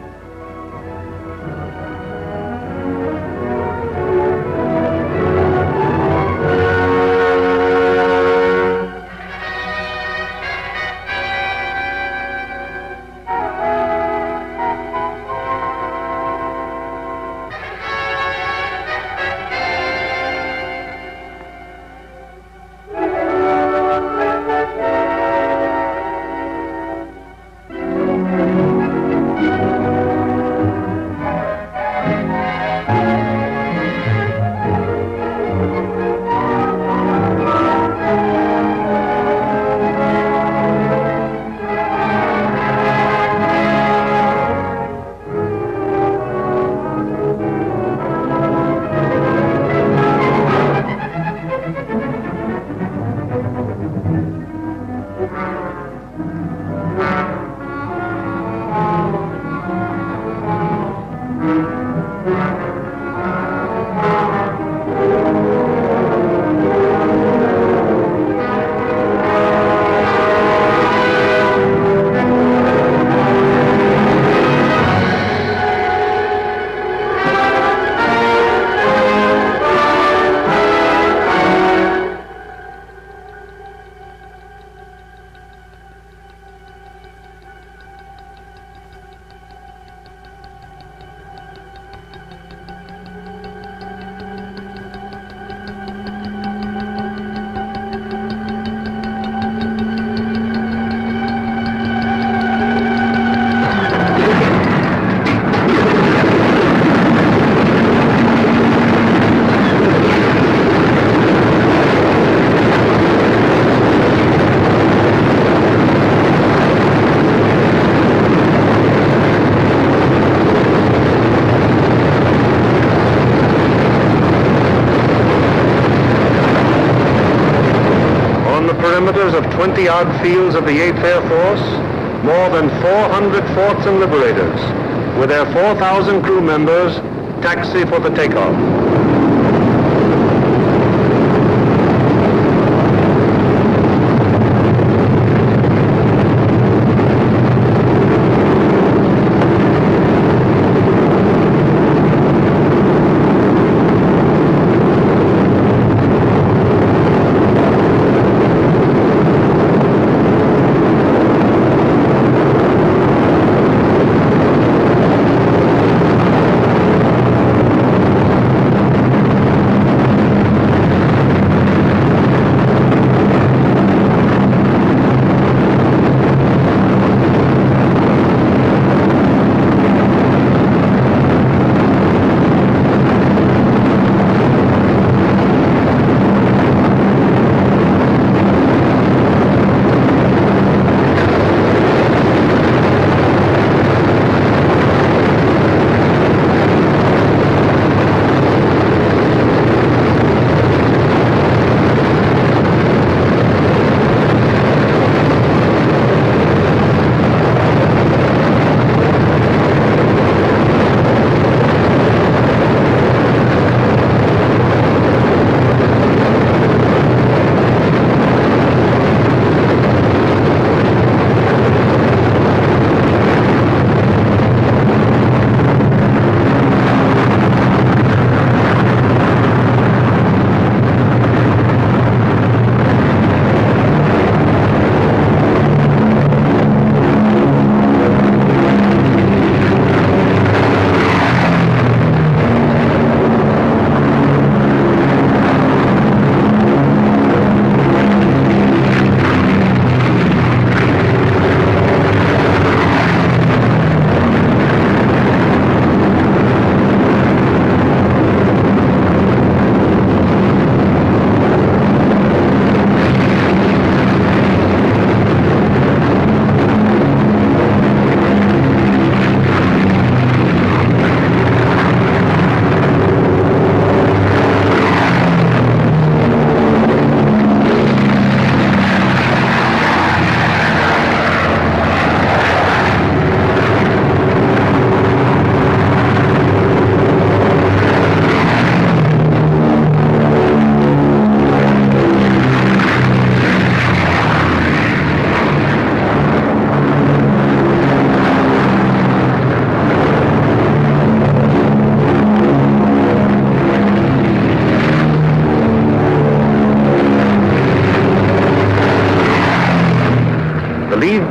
Perimeters of 20-odd fields of the 8th Air Force, more than 400 forts and liberators, with their 4,000 crew members, taxi for the takeoff.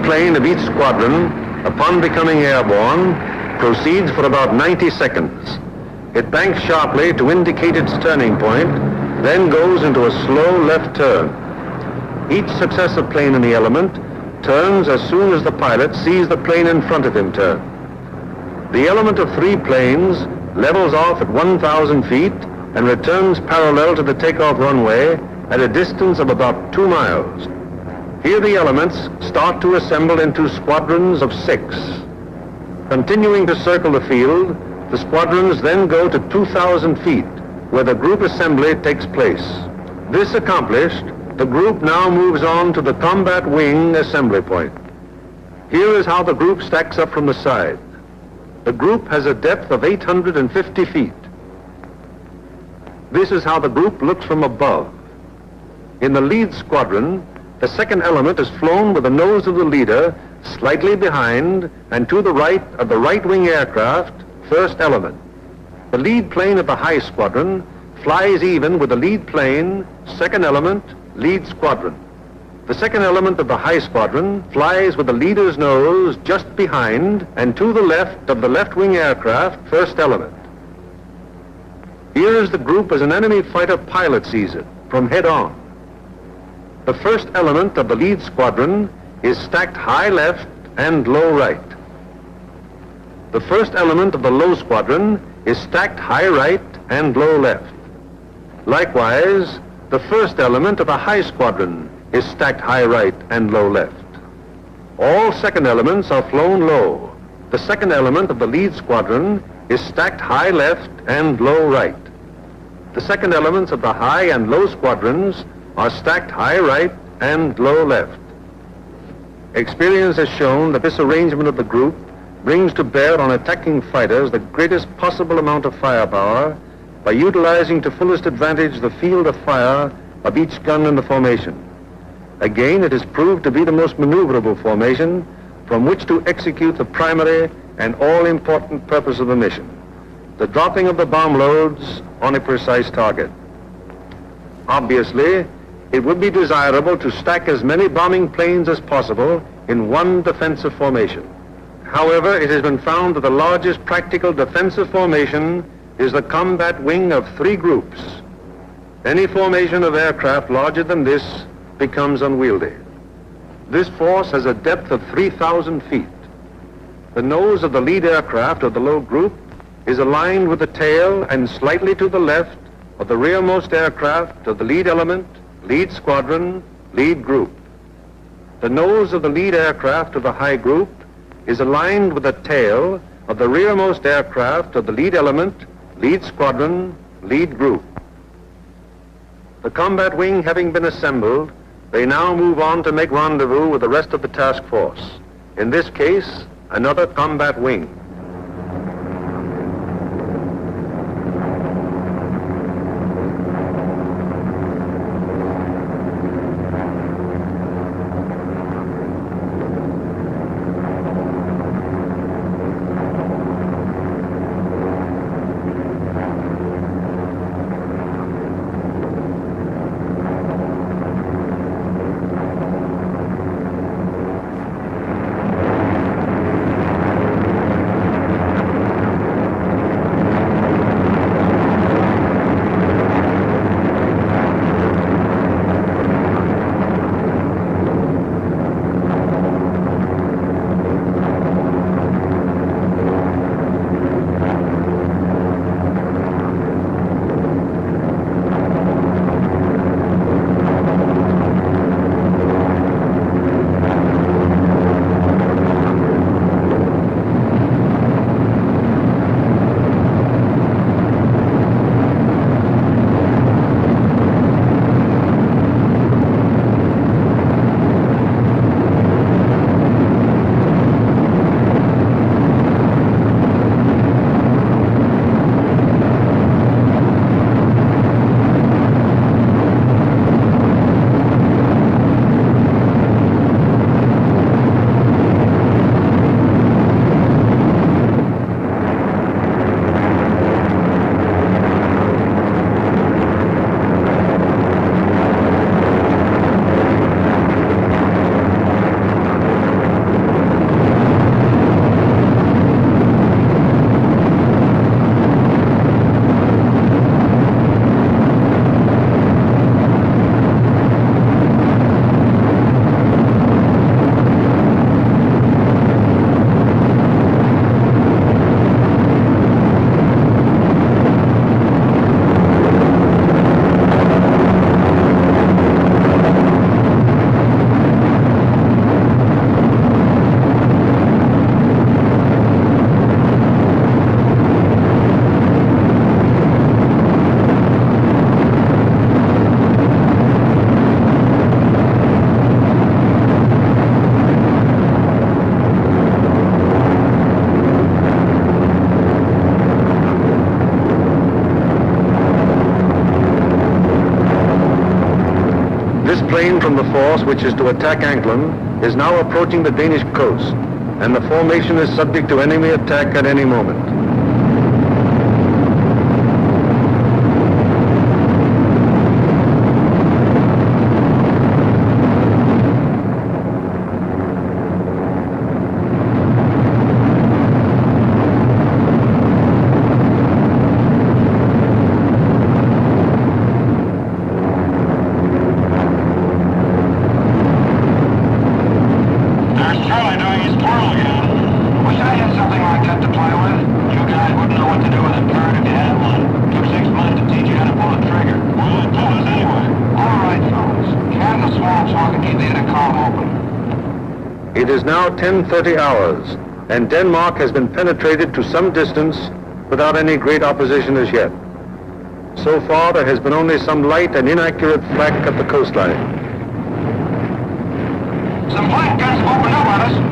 plane of each squadron, upon becoming airborne, proceeds for about 90 seconds. It banks sharply to indicate its turning point, then goes into a slow left turn. Each successive plane in the element turns as soon as the pilot sees the plane in front of him turn. The element of 3 planes levels off at 1,000 feet and returns parallel to the takeoff runway at a distance of about 2 miles. Here the elements start to assemble into squadrons of 6. Continuing to circle the field, the squadrons then go to 2,000 feet, where the group assembly takes place. This accomplished, the group now moves on to the combat wing assembly point. Here is how the group stacks up from the side. The group has a depth of 850 feet. This is how the group looks from above. In the lead squadron, the second element is flown with the nose of the leader slightly behind and to the right of the right wing aircraft, first element. The lead plane of the high squadron flies even with the lead plane, second element, lead squadron. The second element of the high squadron flies with the leader's nose just behind and to the left of the left wing aircraft, first element. Here is the group as an enemy fighter pilot sees it, from head on. The first element of the lead squadron is stacked high left and low right. The first element of the low squadron is stacked high right and low left. Likewise, the first element of the high squadron is stacked high right and low left. All second elements are flown low. The second element of the lead squadron is stacked high left and low right. The second elements of the high and low squadrons are stacked high right and low left. Experience has shown that this arrangement of the group brings to bear on attacking fighters the greatest possible amount of firepower by utilizing to fullest advantage the field of fire of each gun in the formation. Again, it is proved to be the most maneuverable formation from which to execute the primary and all-important purpose of the mission, the dropping of the bomb loads on a precise target. Obviously, it would be desirable to stack as many bombing planes as possible in one defensive formation. However, it has been found that the largest practical defensive formation is the combat wing of 3 groups. Any formation of aircraft larger than this becomes unwieldy. This force has a depth of 3,000 feet. The nose of the lead aircraft of the low group is aligned with the tail and slightly to the left of the rearmost aircraft of the lead element, lead squadron, lead group. The nose of the lead aircraft of the high group is aligned with the tail of the rearmost aircraft of the lead element, lead squadron, lead group. The combat wing having been assembled, they now move on to make rendezvous with the rest of the task force. In this case, another combat wing. plane from the force which is to attack Anklam is now approaching the Danish coast, and the formation is subject to enemy attack at any moment. It is now 10:30 hours, and Denmark has been penetrated to some distance without any great opposition as yet. So far, there has been only some light and inaccurate flak at the coastline. Some flank guns have opened up on us.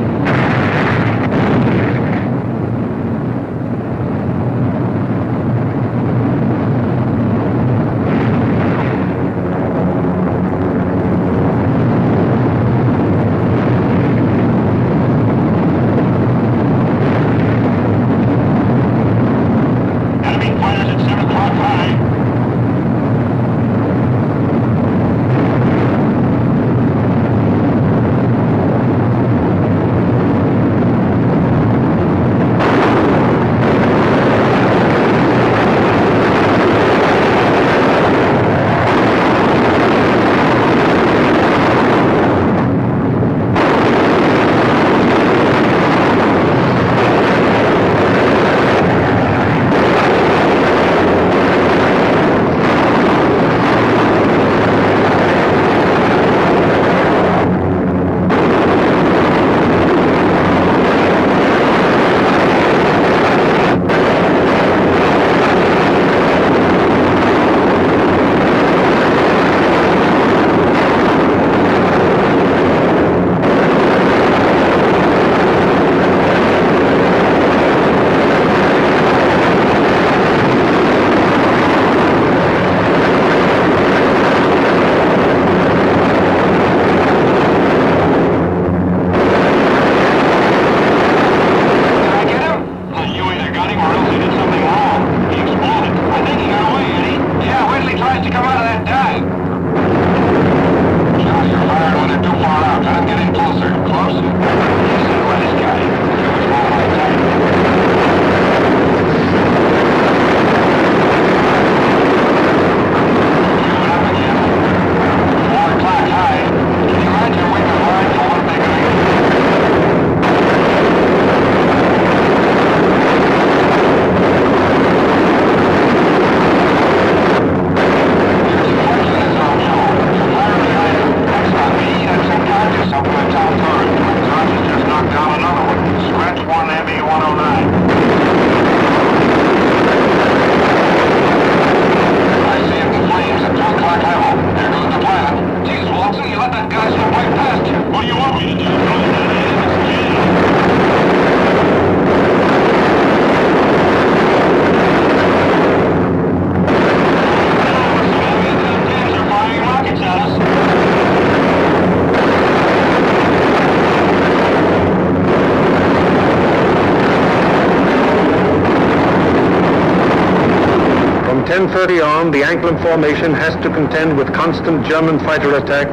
From 10:30 on, the Anklam formation has to contend with constant German fighter attack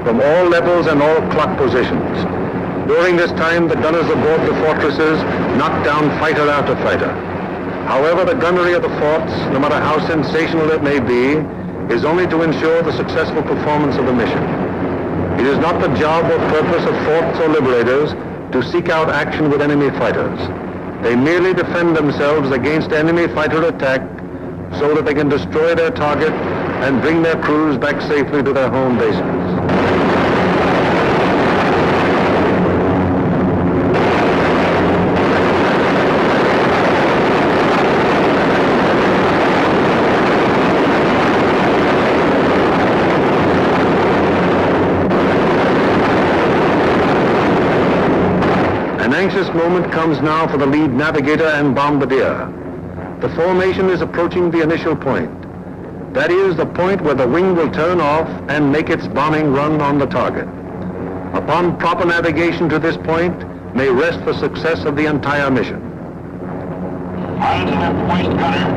from all levels and all clock positions. During this time, the gunners aboard the fortresses knock down fighter after fighter. However, the gunnery of the forts, no matter how sensational it may be, is only to ensure the successful performance of the mission. It is not the job or purpose of forts or liberators to seek out action with enemy fighters. They merely defend themselves against enemy fighter attack so that they can destroy their target and bring their crews back safely to their home bases. An anxious moment comes now for the lead navigator and bombardier. The formation is approaching the initial point. That is the point where the wing will turn off and make its bombing run on the target. Upon proper navigation to this point may rest the success of the entire mission. Pilot to left waist gunner.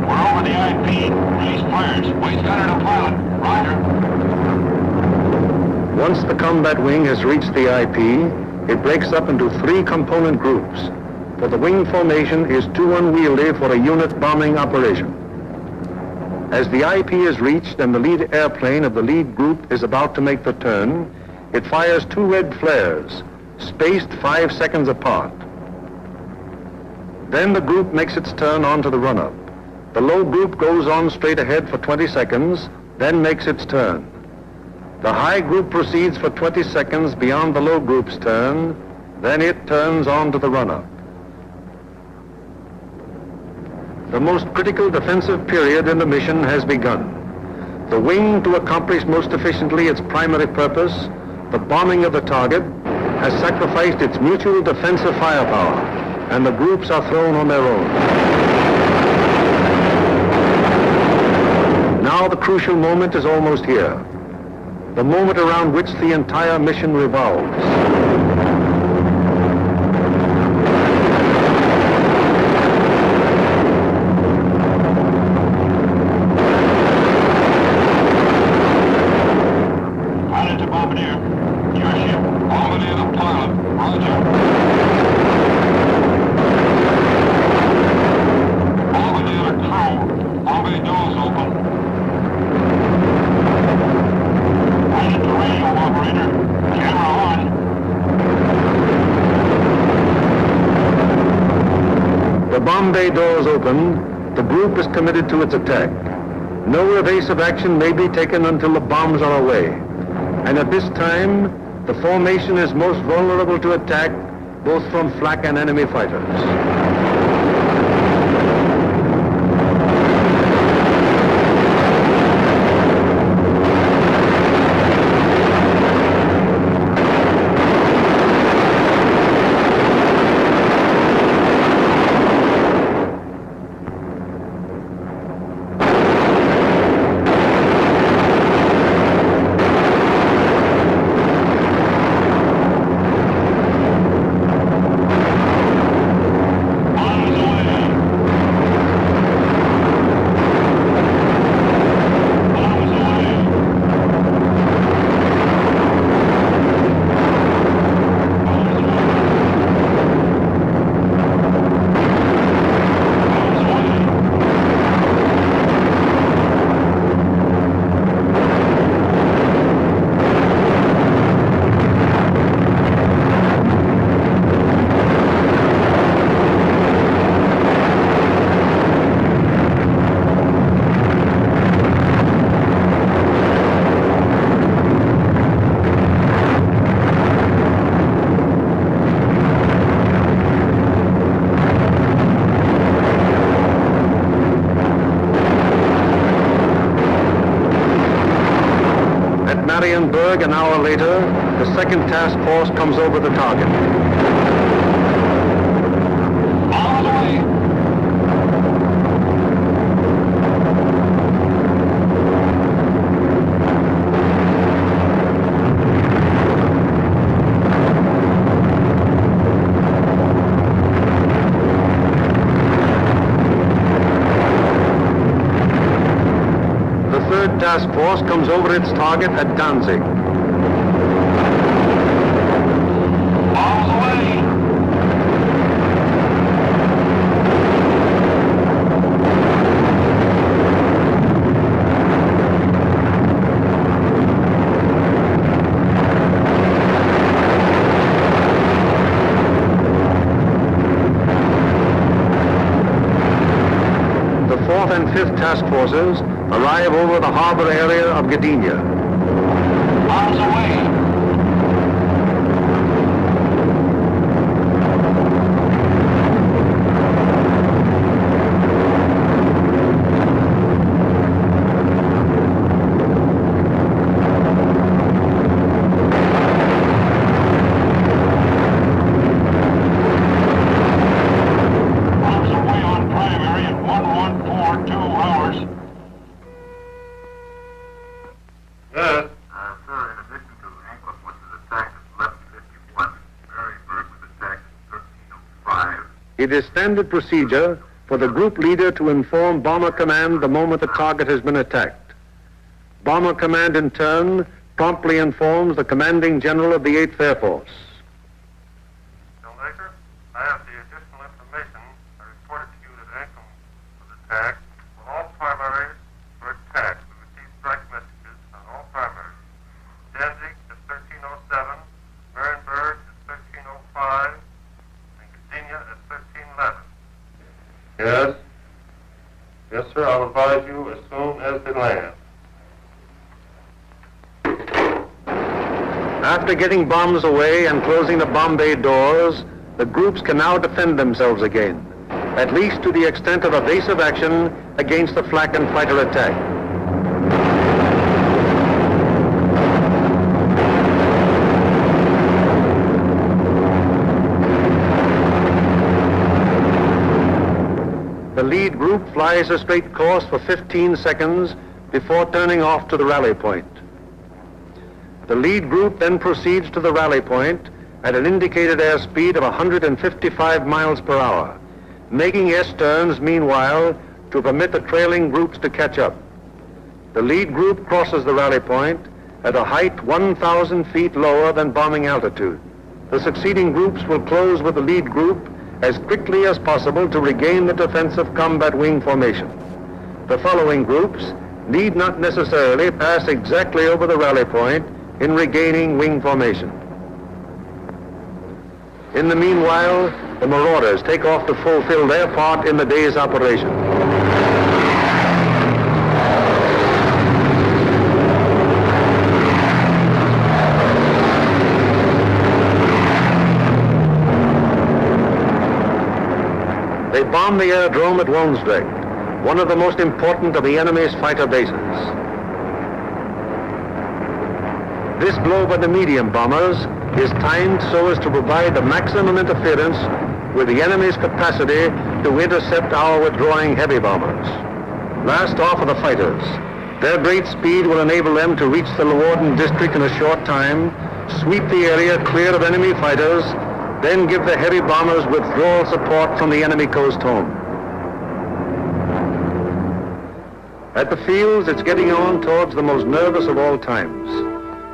We're over the IP. Release fires. Waist gunner to pilot. Roger. Once the combat wing has reached the IP, it breaks up into 3 component groups, for the wing formation is too unwieldy for a unit bombing operation. As the IP is reached and the lead airplane of the lead group is about to make the turn, it fires 2 red flares, spaced 5 seconds apart. Then the group makes its turn onto the run-up. The low group goes on straight ahead for 20 seconds, then makes its turn. The high group proceeds for 20 seconds beyond the low group's turn, then it turns on to the run-up. The most critical defensive period in the mission has begun. The wing, to accomplish most efficiently its primary purpose, the bombing of the target, has sacrificed its mutual defensive firepower, and the groups are thrown on their own. Now the crucial moment is almost here, the moment around which the entire mission revolves. Pilot to bombardier. Your ship. Bombardier to pilot. Roger. Bombardier to crew. Bombardier doors open. Pilot to radio operator. Camera on. The bomb bay doors open, the group is committed to its attack. No evasive action may be taken until the bombs are away. And at this time, the formation is most vulnerable to attack, both from flak and enemy fighters. An hour later, the second task force comes over the target. The third task force comes over its target at Danzig. And 5th task forces arrive over the harbor area of Gdynia. Arms away. It is standard procedure for the group leader to inform Bomber Command the moment the target has been attacked. Bomber Command, in turn, promptly informs the commanding general of the 8th Air Force. Later, I have the additional information I reported to you that Ankle was attacked. Well, all primaries were attacked. We received strike messages on all primaries. Danzig at 1307, Marienburg at 1305, and Gdynia at 1311. Yes? Yes, sir. I'll advise you as soon as they land. After getting bombs away and closing the bomb bay doors, the groups can now defend themselves again, at least to the extent of evasive action against the flak and fighter attack. The lead group flies a straight course for 15 seconds before turning off to the rally point. The lead group then proceeds to the rally point at an indicated airspeed of 155 miles per hour, making S-turns meanwhile to permit the trailing groups to catch up. The lead group crosses the rally point at a height 1,000 feet lower than bombing altitude. The succeeding groups will close with the lead group as quickly as possible to regain the defensive combat wing formation. The following groups need not necessarily pass exactly over the rally point in regaining wing formation. In the meanwhile, the marauders take off to fulfill their part in the day's operation. They bomb the aerodrome at Woensdrecht, one of the most important of the enemy's fighter bases. This blow by the medium bombers is timed so as to provide the maximum interference with the enemy's capacity to intercept our withdrawing heavy bombers. Last off are the fighters. Their great speed will enable them to reach the Leeuwarden district in a short time, sweep the area clear of enemy fighters, then give the heavy bombers withdrawal support from the enemy coast home. At the fields, it's getting on towards the most nervous of all times,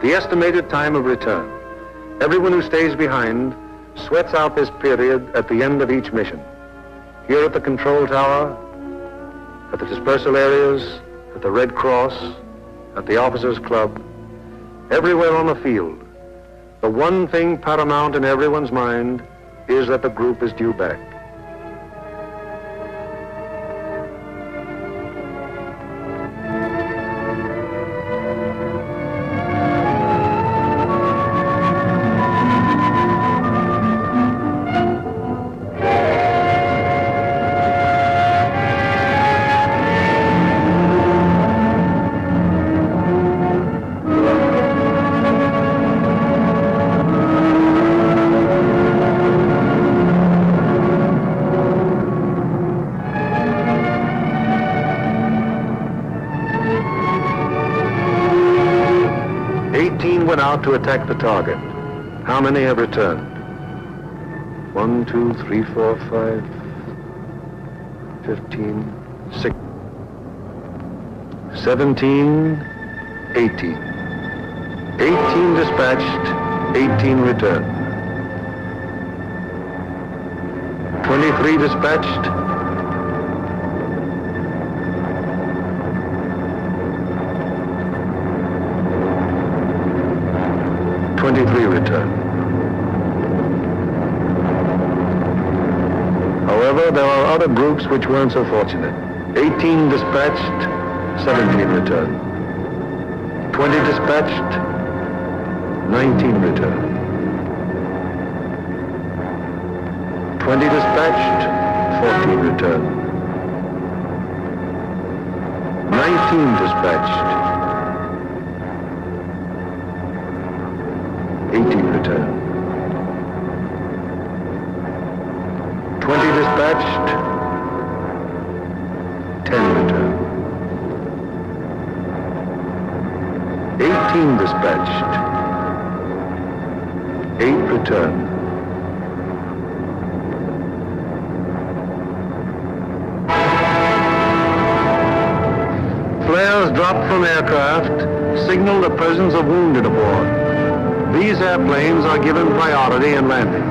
the estimated time of return. Everyone who stays behind sweats out this period at the end of each mission. Here at the control tower, at the dispersal areas, at the Red Cross, at the Officers Club, everywhere on the field, the one thing paramount in everyone's mind is that the group is due back. To attack the target. How many have returned? 1, 2, 3, 4, 5, 15, 6, 17, 18. 18 dispatched, 18 returned. 23 dispatched, 23 returned. However, there are other groups which weren't so fortunate. 18 dispatched, 17 returned. 20 dispatched, 19 returned. 20 dispatched, 14 returned. 19 dispatched, 18 returned. 20 dispatched, 10 returned. 18 dispatched, 8 returned. dropped from aircraft signal the presence of wounded aboard. These airplanes are given priority in landing.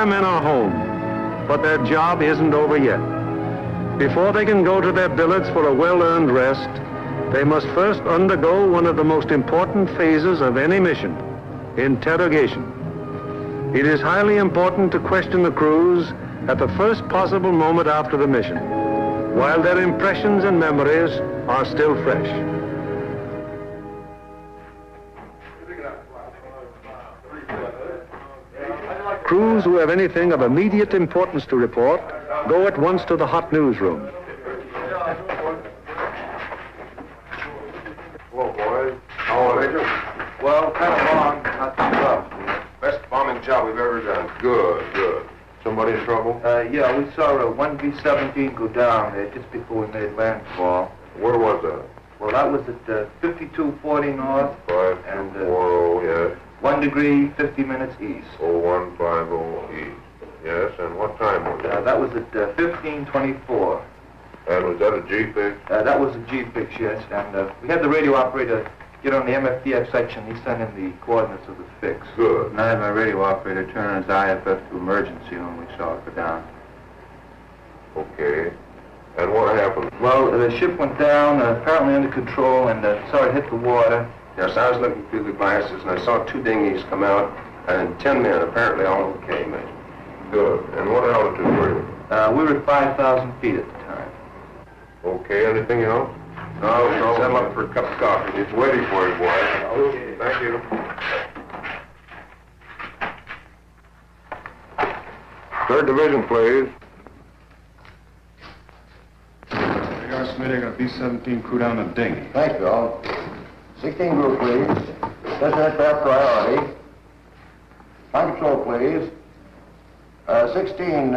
airmen are home, but their job isn't over yet. Before they can go to their billets for a well-earned rest, they must first undergo one of the most important phases of any mission, interrogation. It is highly important to question the crews at the first possible moment after the mission, while their impressions and memories are still fresh. Crews who have anything of immediate importance to report go at once to the hot newsroom. Hello, boys. How are you? Well, kind of long, not too rough. Best bombing job we've ever done. Good, good. Somebody in trouble? Yeah, we saw a 1B-17 go down there just before we made landfall. Where was that? Well, that was at 5240 north. 5240, yes. 1 degree, 50 minutes east. 0150 east. Yes, and what time was it? That was at 1524. And was that a G-fix? That was a G-fix, yes. And we had the radio operator get on the MFDF section. He sent in the coordinates of the fix. Good. And I had my radio operator turn on his IFF to emergency when we saw it go down. Okay. And what happened? Well, the ship went down, apparently under control, and saw it hit the water. Yes, I was looking through the glasses, and I saw 2 dinghies come out, and 10 men, apparently all okay, man. Good. And what altitude were you? We were at 5,000 feet at the time. Okay. Anything else? No. Settle up for a cup of coffee. It's waiting for you, boy. Okay. Thank you. Third division, please. They are submitting a B-17 crew down the dinghy. Thank you all. 16 group, please. This aircraft priority. Flight control, please. 16,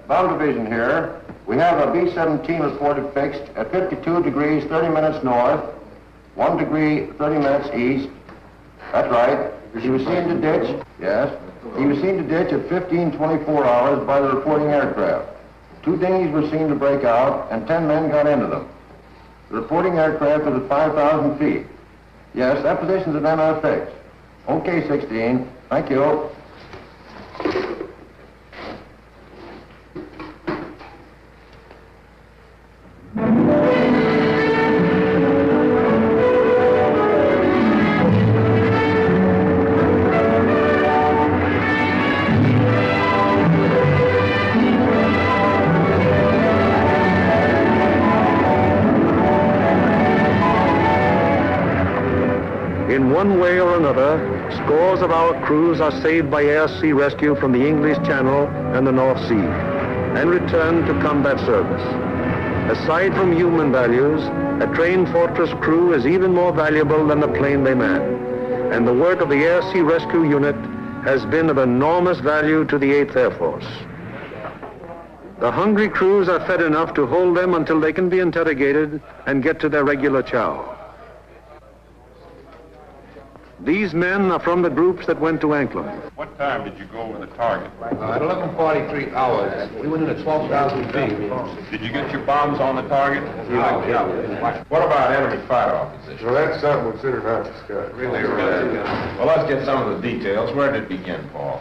bomb division here. We have a B-17 reported fixed at 52 degrees, 30 minutes north, 1 degree, 30 minutes east. That's right. He was seen to ditch. Yes. He was seen to ditch at 15:24 hours by the reporting aircraft. 2 dinghies were seen to break out, and 10 men got into them. The reporting aircraft is at 5,000 feet. Yes, that position's at MF fixed. Okay, 16. Thank you. In one way or another, scores of our crews are saved by air-sea rescue from the English Channel and the North Sea and returned to combat service. Aside from human values, a trained fortress crew is even more valuable than the plane they man. And the work of the air-sea rescue unit has been of enormous value to the 8th Air Force. The hungry crews are fed enough to hold them until they can be interrogated and get to their regular chow. These men are from the groups that went to Anklin. What time did you go over the target? At 11:43 hours. We went in at 12,000 feet. Did you get your bombs on the target? Yeah. What about enemy fighter officers? Well, that's something we consider not discussed. Really? Well, let's get some of the details. Where did it begin, Paul?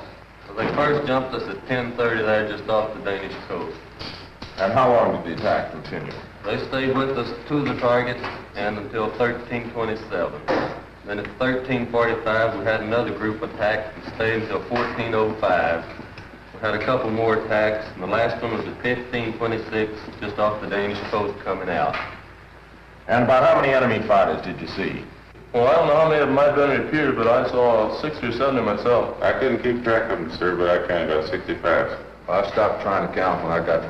Well, they first jumped us at 10:30 there just off the Danish coast. And how long did the attack continue? They stayed with us to the target and until 13:27. Then at 13:45, we had another group attack and stayed until 14:05. We had a couple more attacks, and the last one was at 15:26, just off the Danish coast coming out. And about how many enemy fighters did you see? Well, I don't know how many of them might have been repeated, but I saw 6 or 7 myself. I couldn't keep track of them, sir, but I counted about 65. I stopped trying to count when I got...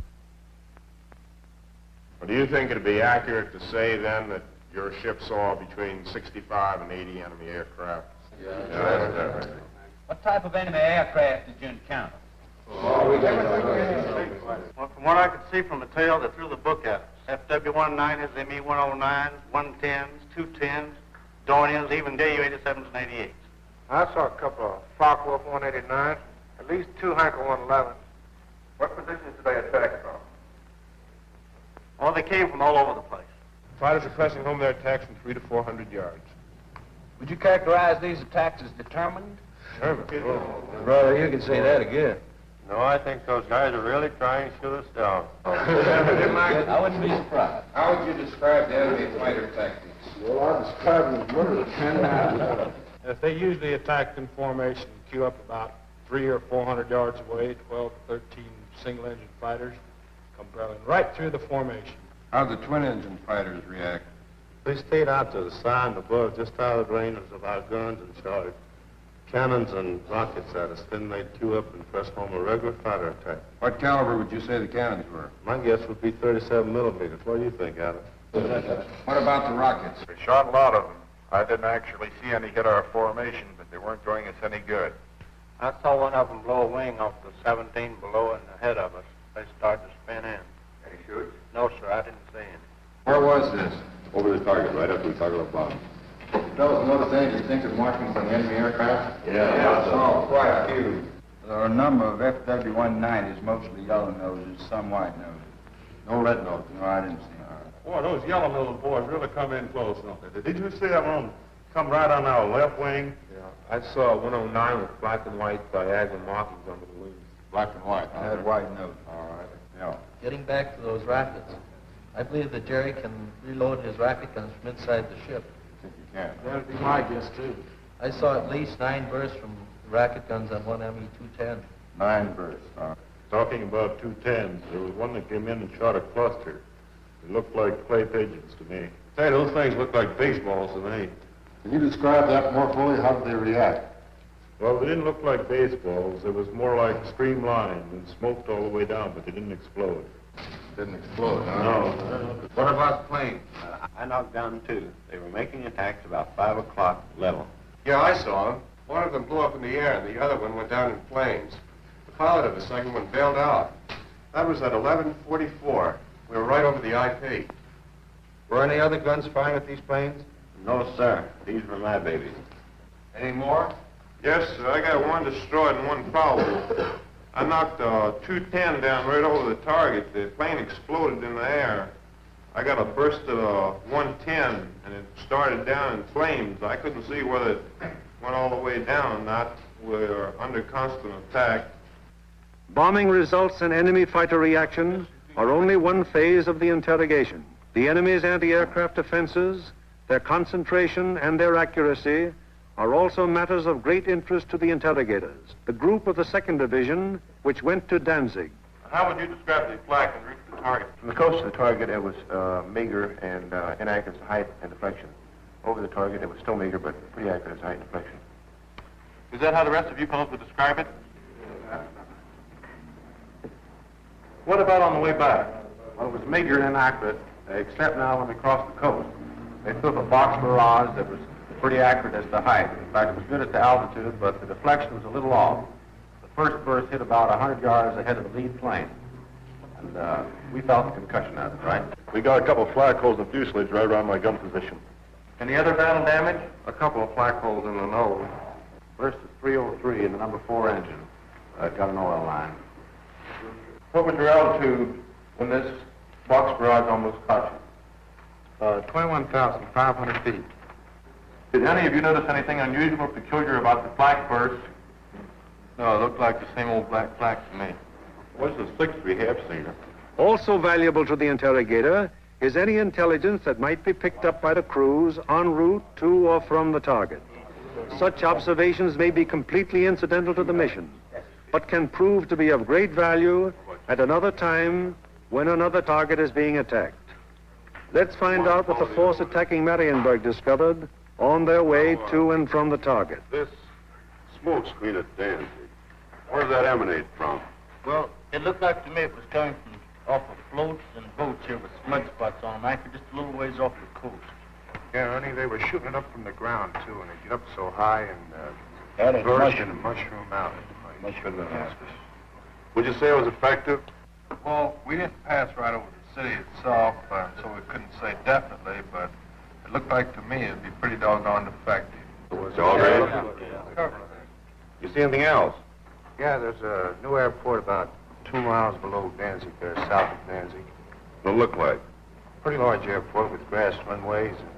Well, do you think it'd be accurate to say, then, that your ship saw between 65 and 80 enemy aircraft? Yeah, that's right. What type of enemy aircraft did you encounter? Well, from what I could see from the tail, they threw the book at us. FW-19s, ME-109s, 110s, 210s, Dorniers, even DU-87s and 88s. I saw a couple of Focke-Wulf 189s, at least 2 Heinkel 111s. What positions did they attack from? Oh, they came from all over the place. Fighters are pressing home their attacks from 300 to 400 yards. Would you characterize these attacks as determined? Brother, you can say that again. No, I think those guys are really trying to shoot us down. I wouldn't be surprised. How would you describe the enemy fighter tactics? Well, I describe them as murderous. If they usually attacked in formation, queue up about 300 or 400 yards away, 12 to 13 single-engine fighters come barreling right through the formation. How'd the twin-engine fighters react? They stayed out to the side and above, just out of the range of our guns, and shot cannons and rockets at us. Then they'd queue up and press home a regular fighter attack. What caliber would you say the cannons were? My guess would be 37 millimeters. What do you think, Alex? What about the rockets? We shot a lot of them. I didn't actually see any hit our formation, but they weren't doing us any good. I saw one of them blow a wing off the 17 below and ahead of us. They started to spin in. Any shoot? No, sir, I didn't see any. Where was this? Over the target, right after we target our bomb. Fellas, notice any distinctive markings on the enemy aircraft? Yeah, I saw quite a few. There are a number of FW-190s, mostly yellow noses, some white noses. No red nose. No, I didn't see them. Boy, those yellow nose boys really come in close, don't they? Did you see that one come right on our left wing? Yeah, I saw 109 with black and white diagonal markings under the wings. Black and white. I had white noses. All right. Yeah. Getting back to those rockets, I believe that Jerry can reload his rocket guns from inside the ship. I think you can. That'd be my guess, too. I saw at least 9 bursts from rocket guns on one ME-210. 9 bursts. Talking about 210s, there was one that came in and shot a cluster. It looked like clay pigeons to me. Hey, those things look like baseballs to me. Can you describe that more fully? How did they react? Well, they didn't look like baseballs. It was more like streamlined and smoked all the way down, but they didn't explode. Didn't explode, huh? No. What about the plane? I knocked down 2. They were making attacks about 5 o'clock level. Yeah, I saw them. One of them blew up in the air, and the other one went down in flames. The pilot of the second one bailed out. That was at 11:44. We were right over the IP. Were any other guns firing at these planes? No, sir. These were my babies. Any more? Yes, sir. I got one destroyed and one fouled. I knocked 210 down right over the target. The plane exploded in the air. I got a burst of 110, and it started down in flames. I couldn't see whether it went all the way down or not. We're under constant attack. Bombing results in enemy fighter reaction are only one phase of the interrogation. The enemy's anti-aircraft defenses, their concentration, and their accuracy are also matters of great interest to the interrogators. The group of the 2nd Division, which went to Danzig. How would you describe the flak and route to the target? From the coast to the target, it was meager and inaccurate as height and deflection. Over the target, it was still meager, but pretty accurate as height and deflection. Is that how the rest of you fellows would describe it? What about on the way back? Well, it was meager and inaccurate, except now when we crossed the coast. They flew up a box barrage that was pretty accurate as to height. In fact, it was good at the altitude, but the deflection was a little off. The first burst hit about 100 yards ahead of the lead plane. And we felt the concussion out of it, right? We got a couple of flak holes in the fuselage right around my gun position. Any other battle damage? A couple of flak holes in the nose. Burst at 303 in the number 4 engine. Got an oil line. What was your altitude when this box barrage almost caught you? 21,500 feet. Did any of you notice anything unusual or peculiar about the flak burst? No, it looked like the same old black flak to me. What's the 6th we have seen? Also valuable to the interrogator is any intelligence that might be picked up by the crews en route to or from the target. Such observations may be completely incidental to the mission, but can prove to be of great value at another time when another target is being attacked. Let's find out what the force attacking Marienburg discovered on their way to and from the target. This smoke screen at Danzig, where does that emanate from? Well, it looked like to me it was coming from off of floats and boats here with smudge spots on them, anchored just a little ways off the coast. Yeah, Ernie, they were shooting it up from the ground, too, and they get up so high and That is flourish mushroom. and mushroom out. Would you say it was effective? Well, we didn't pass right over the city itself, so we couldn't say definitely, but it looked like to me it'd be pretty doggone effective. It's all right. You see anything else? Yeah, there's a new airport about 2 miles below Danzig there, south of Danzig. What it look like? Pretty large airport with grass runways and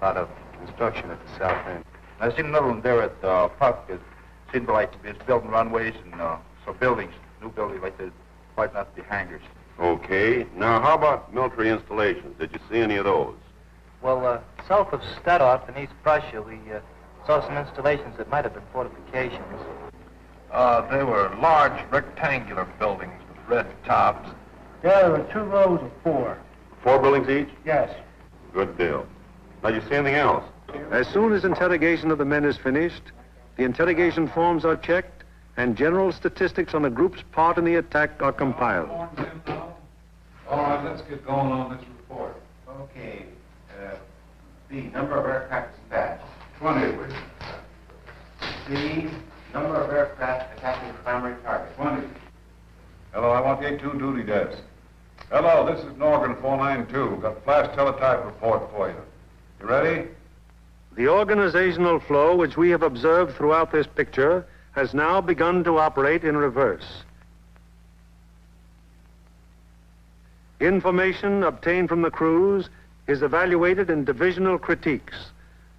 a lot of construction at the south end. I seen another one there at Puck. It seemed like it's building runways and some buildings, new buildings like the quite not to be hangars. Okay. Now, how about military installations? Did you see any of those? Well, south of Stadtdorf in East Prussia, we saw some installations that might have been fortifications. They were large rectangular buildings with red tops. Yeah, there were 2 rows of 4. 4 buildings each? Yes. Good deal. Now, you see anything else? As soon as interrogation of the men is finished, the interrogation forms are checked and general statistics on the group's part in the attack are compiled. All right, let's get going on this report. Okay. B, number of aircraft dispatched. 20. C, number of aircraft attacking the primary target. 20. Hello, I want the A2 duty desk. Hello, this is Norgan 492. Got a flash teletype report for you. You ready? The organizational flow which we have observed throughout this picture has now begun to operate in reverse. Information obtained from the crews is evaluated in divisional critiques,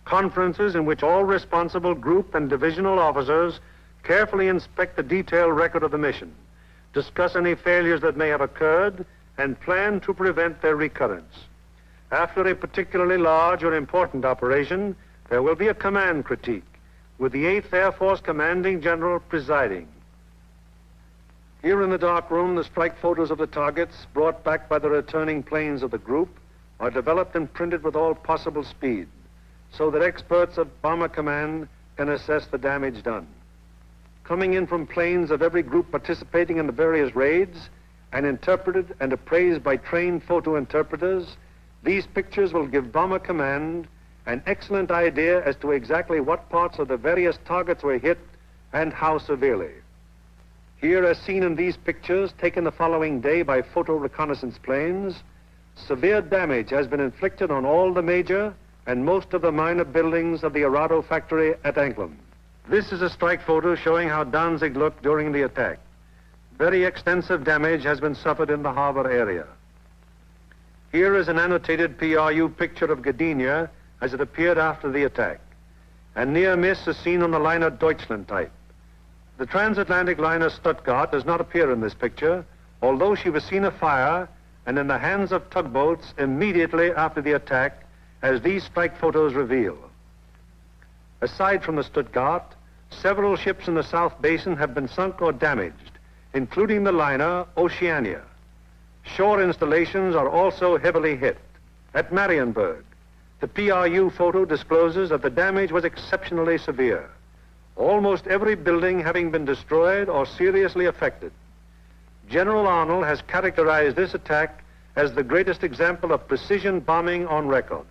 conferences in which all responsible group and divisional officers carefully inspect the detailed record of the mission, discuss any failures that may have occurred, and plan to prevent their recurrence. After a particularly large or important operation, there will be a command critique, with the 8th Air Force Commanding General presiding. Here in the dark room, the strike photos of the targets brought back by the returning planes of the group are developed and printed with all possible speed, so that experts of Bomber Command can assess the damage done. Coming in from planes of every group participating in the various raids, and interpreted and appraised by trained photo interpreters, these pictures will give Bomber Command an excellent idea as to exactly what parts of the various targets were hit and how severely. Here, as seen in these pictures taken the following day by photo reconnaissance planes, severe damage has been inflicted on all the major and most of the minor buildings of the Arado factory at Anklam. This is a strike photo showing how Danzig looked during the attack. Very extensive damage has been suffered in the harbor area. Here is an annotated PRU picture of Gdynia as it appeared after the attack. A near miss is seen on the liner Deutschland type. The transatlantic liner Stuttgart does not appear in this picture, although she was seen afire and in the hands of tugboats immediately after the attack, as these strike photos reveal. Aside from the Stuttgart, several ships in the South Basin have been sunk or damaged, including the liner Oceania. Shore installations are also heavily hit. At Marienburg, the PRU photo discloses that the damage was exceptionally severe, almost every building having been destroyed or seriously affected. General Arnold has characterized this attack as the greatest example of precision bombing on record.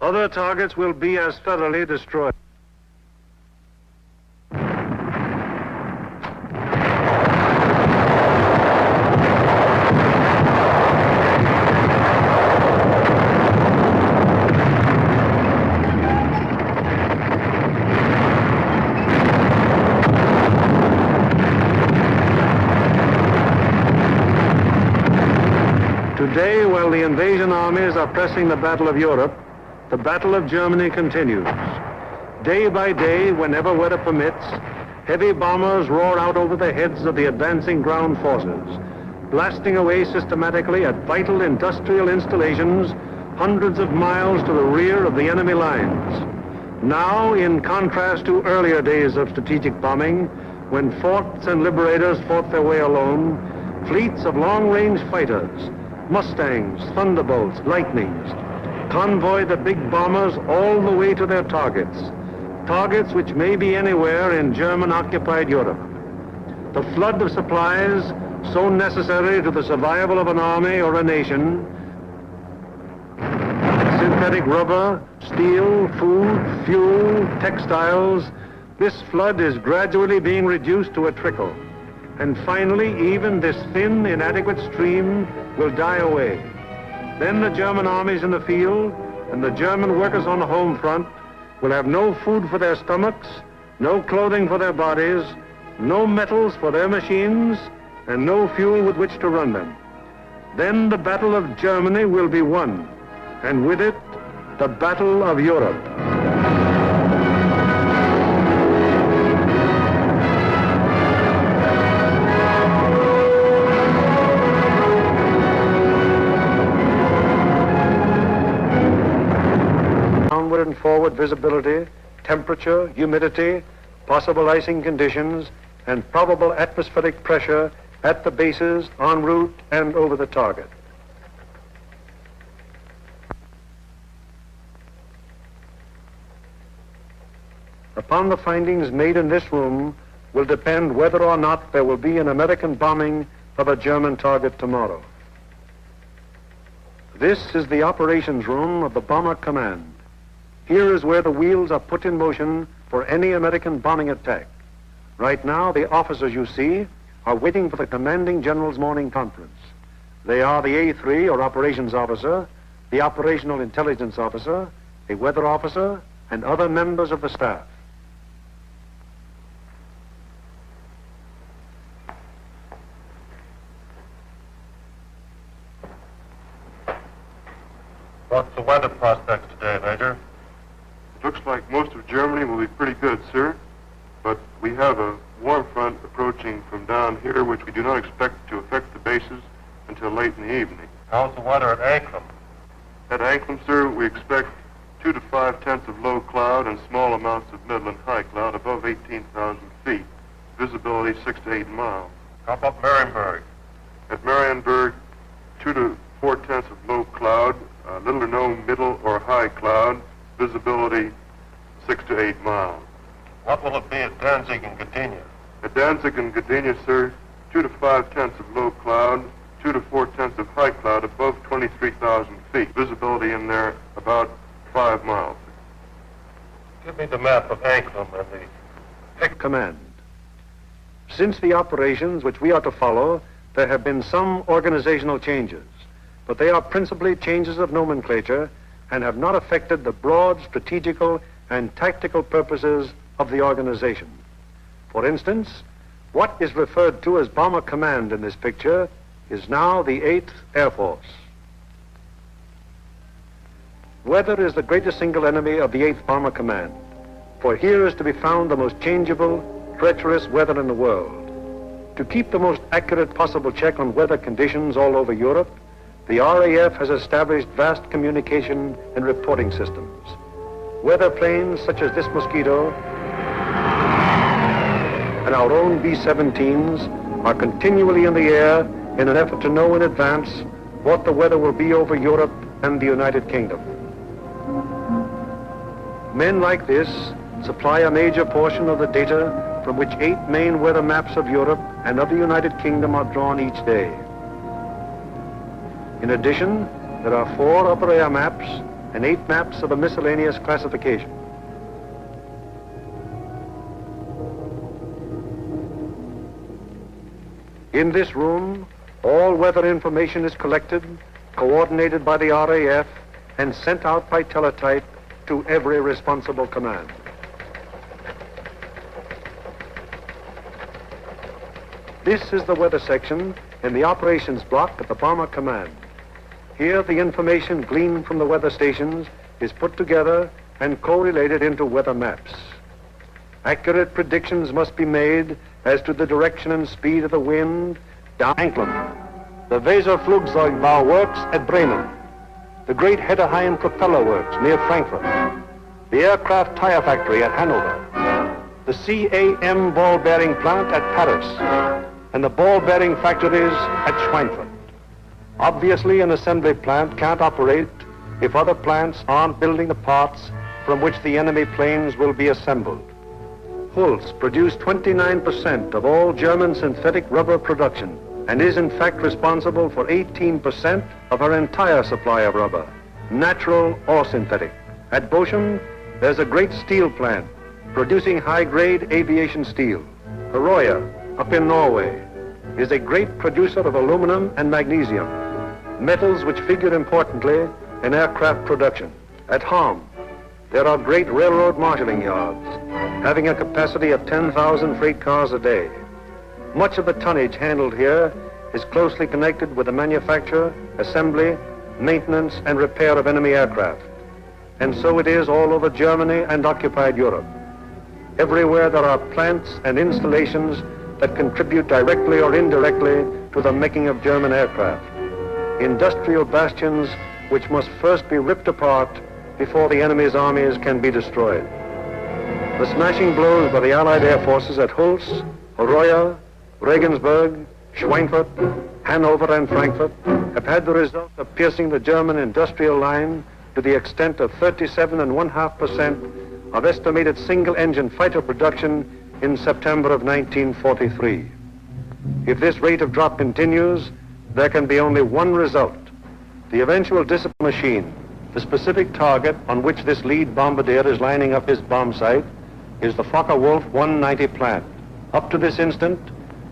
Other targets will be as thoroughly destroyed. Today, while the invasion armies are pressing the Battle of Europe, the Battle of Germany continues. Day by day, whenever weather permits, heavy bombers roar out over the heads of the advancing ground forces, blasting away systematically at vital industrial installations hundreds of miles to the rear of the enemy lines. Now, in contrast to earlier days of strategic bombing, when forts and liberators fought their way alone, fleets of long-range fighters, Mustangs, Thunderbolts, Lightnings, convoy the big bombers all the way to their targets, targets which may be anywhere in German-occupied Europe. The flood of supplies so necessary to the survival of an army or a nation, synthetic rubber, steel, food, fuel, textiles, this flood is gradually being reduced to a trickle. And finally, even this thin, inadequate stream will die away. Then the German armies in the field and the German workers on the home front will have no food for their stomachs, no clothing for their bodies, no metals for their machines, and no fuel with which to run them. Then the Battle of Germany will be won, and with it, the Battle of Europe. Downward and forward visibility, temperature, humidity, possible icing conditions, and probable atmospheric pressure at the bases, en route, and over the target. Upon the findings made in this room will depend whether or not there will be an American bombing of a German target tomorrow. This is the operations room of the Bomber Command. Here is where the wheels are put in motion for any American bombing attack. Right now, the officers you see are waiting for the commanding general's morning conference. They are the A3, or operations officer, the operational intelligence officer, a weather officer, and other members of the staff. What's the weather prospects today, Major? Looks like most of Germany will be pretty good, sir. But we have a warm front approaching from down here, which we do not expect to affect the bases until late in the evening. How's the weather at Anklam? At Anklam, sir, we expect 2 to 5 tenths of low cloud and small amounts of middle and high cloud above 18,000 feet. Visibility 6 to 8 miles. How about Marienburg? At Marienburg, 2 to 4 tenths of low cloud, little or no middle or high cloud, visibility 6 to 8 miles. What will it be at Danzig and Gdynia? At Danzig and Gdynia, sir, 2 to 5 tenths of low cloud, 2 to 4 tenths of high cloud above 23,000 feet. Visibility in there about 5 miles. Give me the map of Anklam and the command. Since the operations which we are to follow, there have been some organizational changes, but they are principally changes of nomenclature and have not affected the broad strategical and tactical purposes of the organization. For instance, what is referred to as Bomber Command in this picture is now the 8th Air Force. Weather is the greatest single enemy of the 8th Bomber Command, for here is to be found the most changeable, treacherous weather in the world. To keep the most accurate possible check on weather conditions all over Europe, the RAF has established vast communication and reporting systems. Weather planes such as this Mosquito and our own B-17s are continually in the air in an effort to know in advance what the weather will be over Europe and the United Kingdom. Men like this supply a major portion of the data from which 8 main weather maps of Europe and of the United Kingdom are drawn each day. In addition, there are 4 upper air maps and 8 maps of a miscellaneous classification. In this room, all weather information is collected, coordinated by the RAF, and sent out by teletype to every responsible command. This is the weather section in the operations block at the Bomber Command. Here, the information gleaned from the weather stations is put together and correlated into weather maps. Accurate predictions must be made as to the direction and speed of the wind down Anklam, the Weserflugzeugbau works at Bremen, the great Hedderheim propeller works near Frankfurt, the aircraft tire factory at Hanover, the CAM ball bearing plant at Paris, and the ball bearing factories at Schweinfurt. Obviously, an assembly plant can't operate if other plants aren't building the parts from which the enemy planes will be assembled. Holz produced 29% of all German synthetic rubber production and is in fact responsible for 18% of our entire supply of rubber, natural or synthetic. At Bochum, there's a great steel plant producing high-grade aviation steel. Herøya, up in Norway, is a great producer of aluminum and magnesium, metals which figure importantly in aircraft production. At Ham, there are great railroad marshalling yards, having a capacity of 10,000 freight cars a day. Much of the tonnage handled here is closely connected with the manufacture, assembly, maintenance, and repair of enemy aircraft. And so it is all over Germany and occupied Europe. Everywhere there are plants and installations that contribute directly or indirectly to the making of German aircraft. Industrial bastions which must first be ripped apart before the enemy's armies can be destroyed. The smashing blows by the Allied air forces at Holz, Herøya, Regensburg, Schweinfurt, Hanover, and Frankfurt have had the result of piercing the German industrial line to the extent of 37.5% of estimated single-engine fighter production in September of 1943. If this rate of drop continues, there can be only one result: the eventual discipline machine. The specific target on which this lead bombardier is lining up his bomb sight is the Focke-Wulf 190 plant. Up to this instant,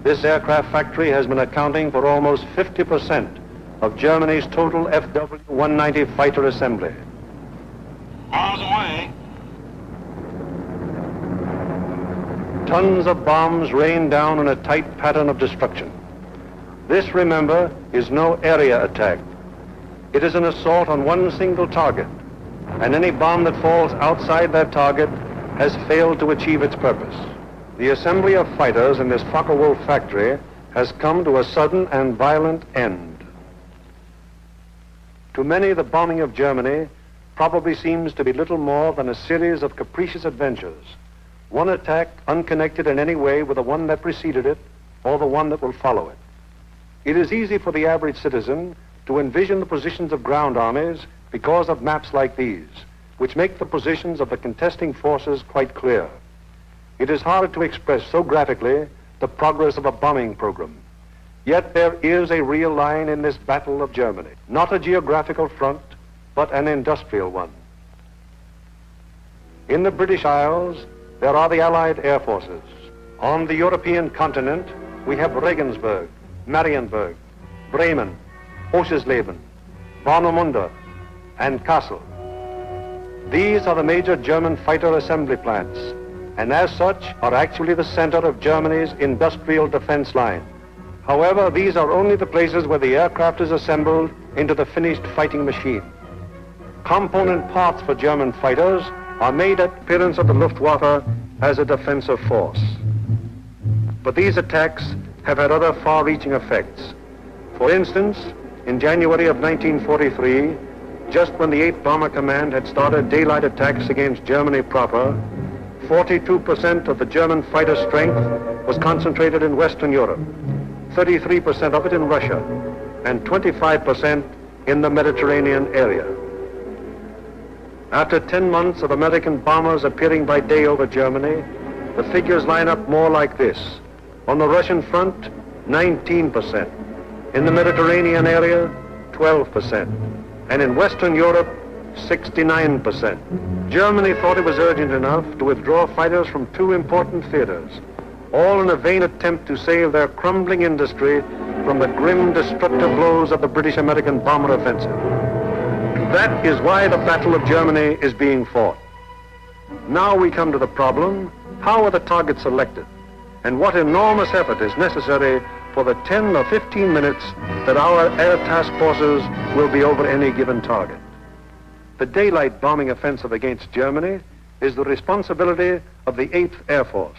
this aircraft factory has been accounting for almost 50% of Germany's total FW-190 fighter assembly. Bombs away. Tons of bombs rain down in a tight pattern of destruction. This, remember, is no area attack. It is an assault on one single target, and any bomb that falls outside that target has failed to achieve its purpose. The assembly of fighters in this Focke-Wulf factory has come to a sudden and violent end. To many, the bombing of Germany probably seems to be little more than a series of capricious adventures, one attack unconnected in any way with the one that preceded it or the one that will follow it. It is easy for the average citizen to envision the positions of ground armies because of maps like these, which make the positions of the contesting forces quite clear. It is hard to express so graphically the progress of a bombing program. Yet there is a real line in this battle of Germany, not a geographical front, but an industrial one. In the British Isles, there are the Allied air forces. On the European continent, we have Regensburg, Marienburg, Bremen, Oschersleben, Warnemünde, and Kassel. These are the major German fighter assembly plants, and as such are actually the center of Germany's industrial defense line. However, these are only the places where the aircraft is assembled into the finished fighting machine. Component parts for German fighters are made at appearance of the Luftwaffe as a defensive force. But these attacks have had other far-reaching effects. For instance, in January of 1943, just when the 8th Bomber Command had started daylight attacks against Germany proper, 42% of the German fighter strength was concentrated in Western Europe, 33% of it in Russia, and 25% in the Mediterranean area. After 10 months of American bombers appearing by day over Germany, the figures line up more like this. On the Russian front, 19%. In the Mediterranean area, 12%. And in Western Europe, 69%. Germany thought it was urgent enough to withdraw fighters from two important theaters, all in a vain attempt to save their crumbling industry from the grim, destructive blows of the British-American bomber offensive. That is why the Battle of Germany is being fought. Now we come to the problem, how are the targets selected? And what enormous effort is necessary for the 10 or 15 minutes that our air task forces will be over any given target. The daylight bombing offensive against Germany is the responsibility of the 8th Air Force.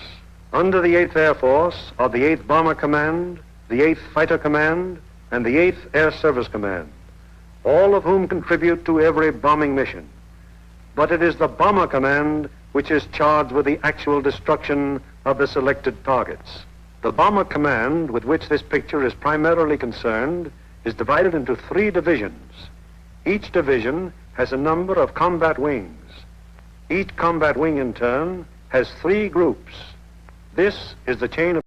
Under the 8th Air Force are the 8th Bomber Command, the 8th Fighter Command, and the 8th Air Service Command, all of whom contribute to every bombing mission. But it is the Bomber Command which is charged with the actual destruction of the selected targets. The Bomber Command, with which this picture is primarily concerned, is divided into 3 divisions. Each division has a number of combat wings. Each combat wing, in turn, has 3 groups. This is the chain of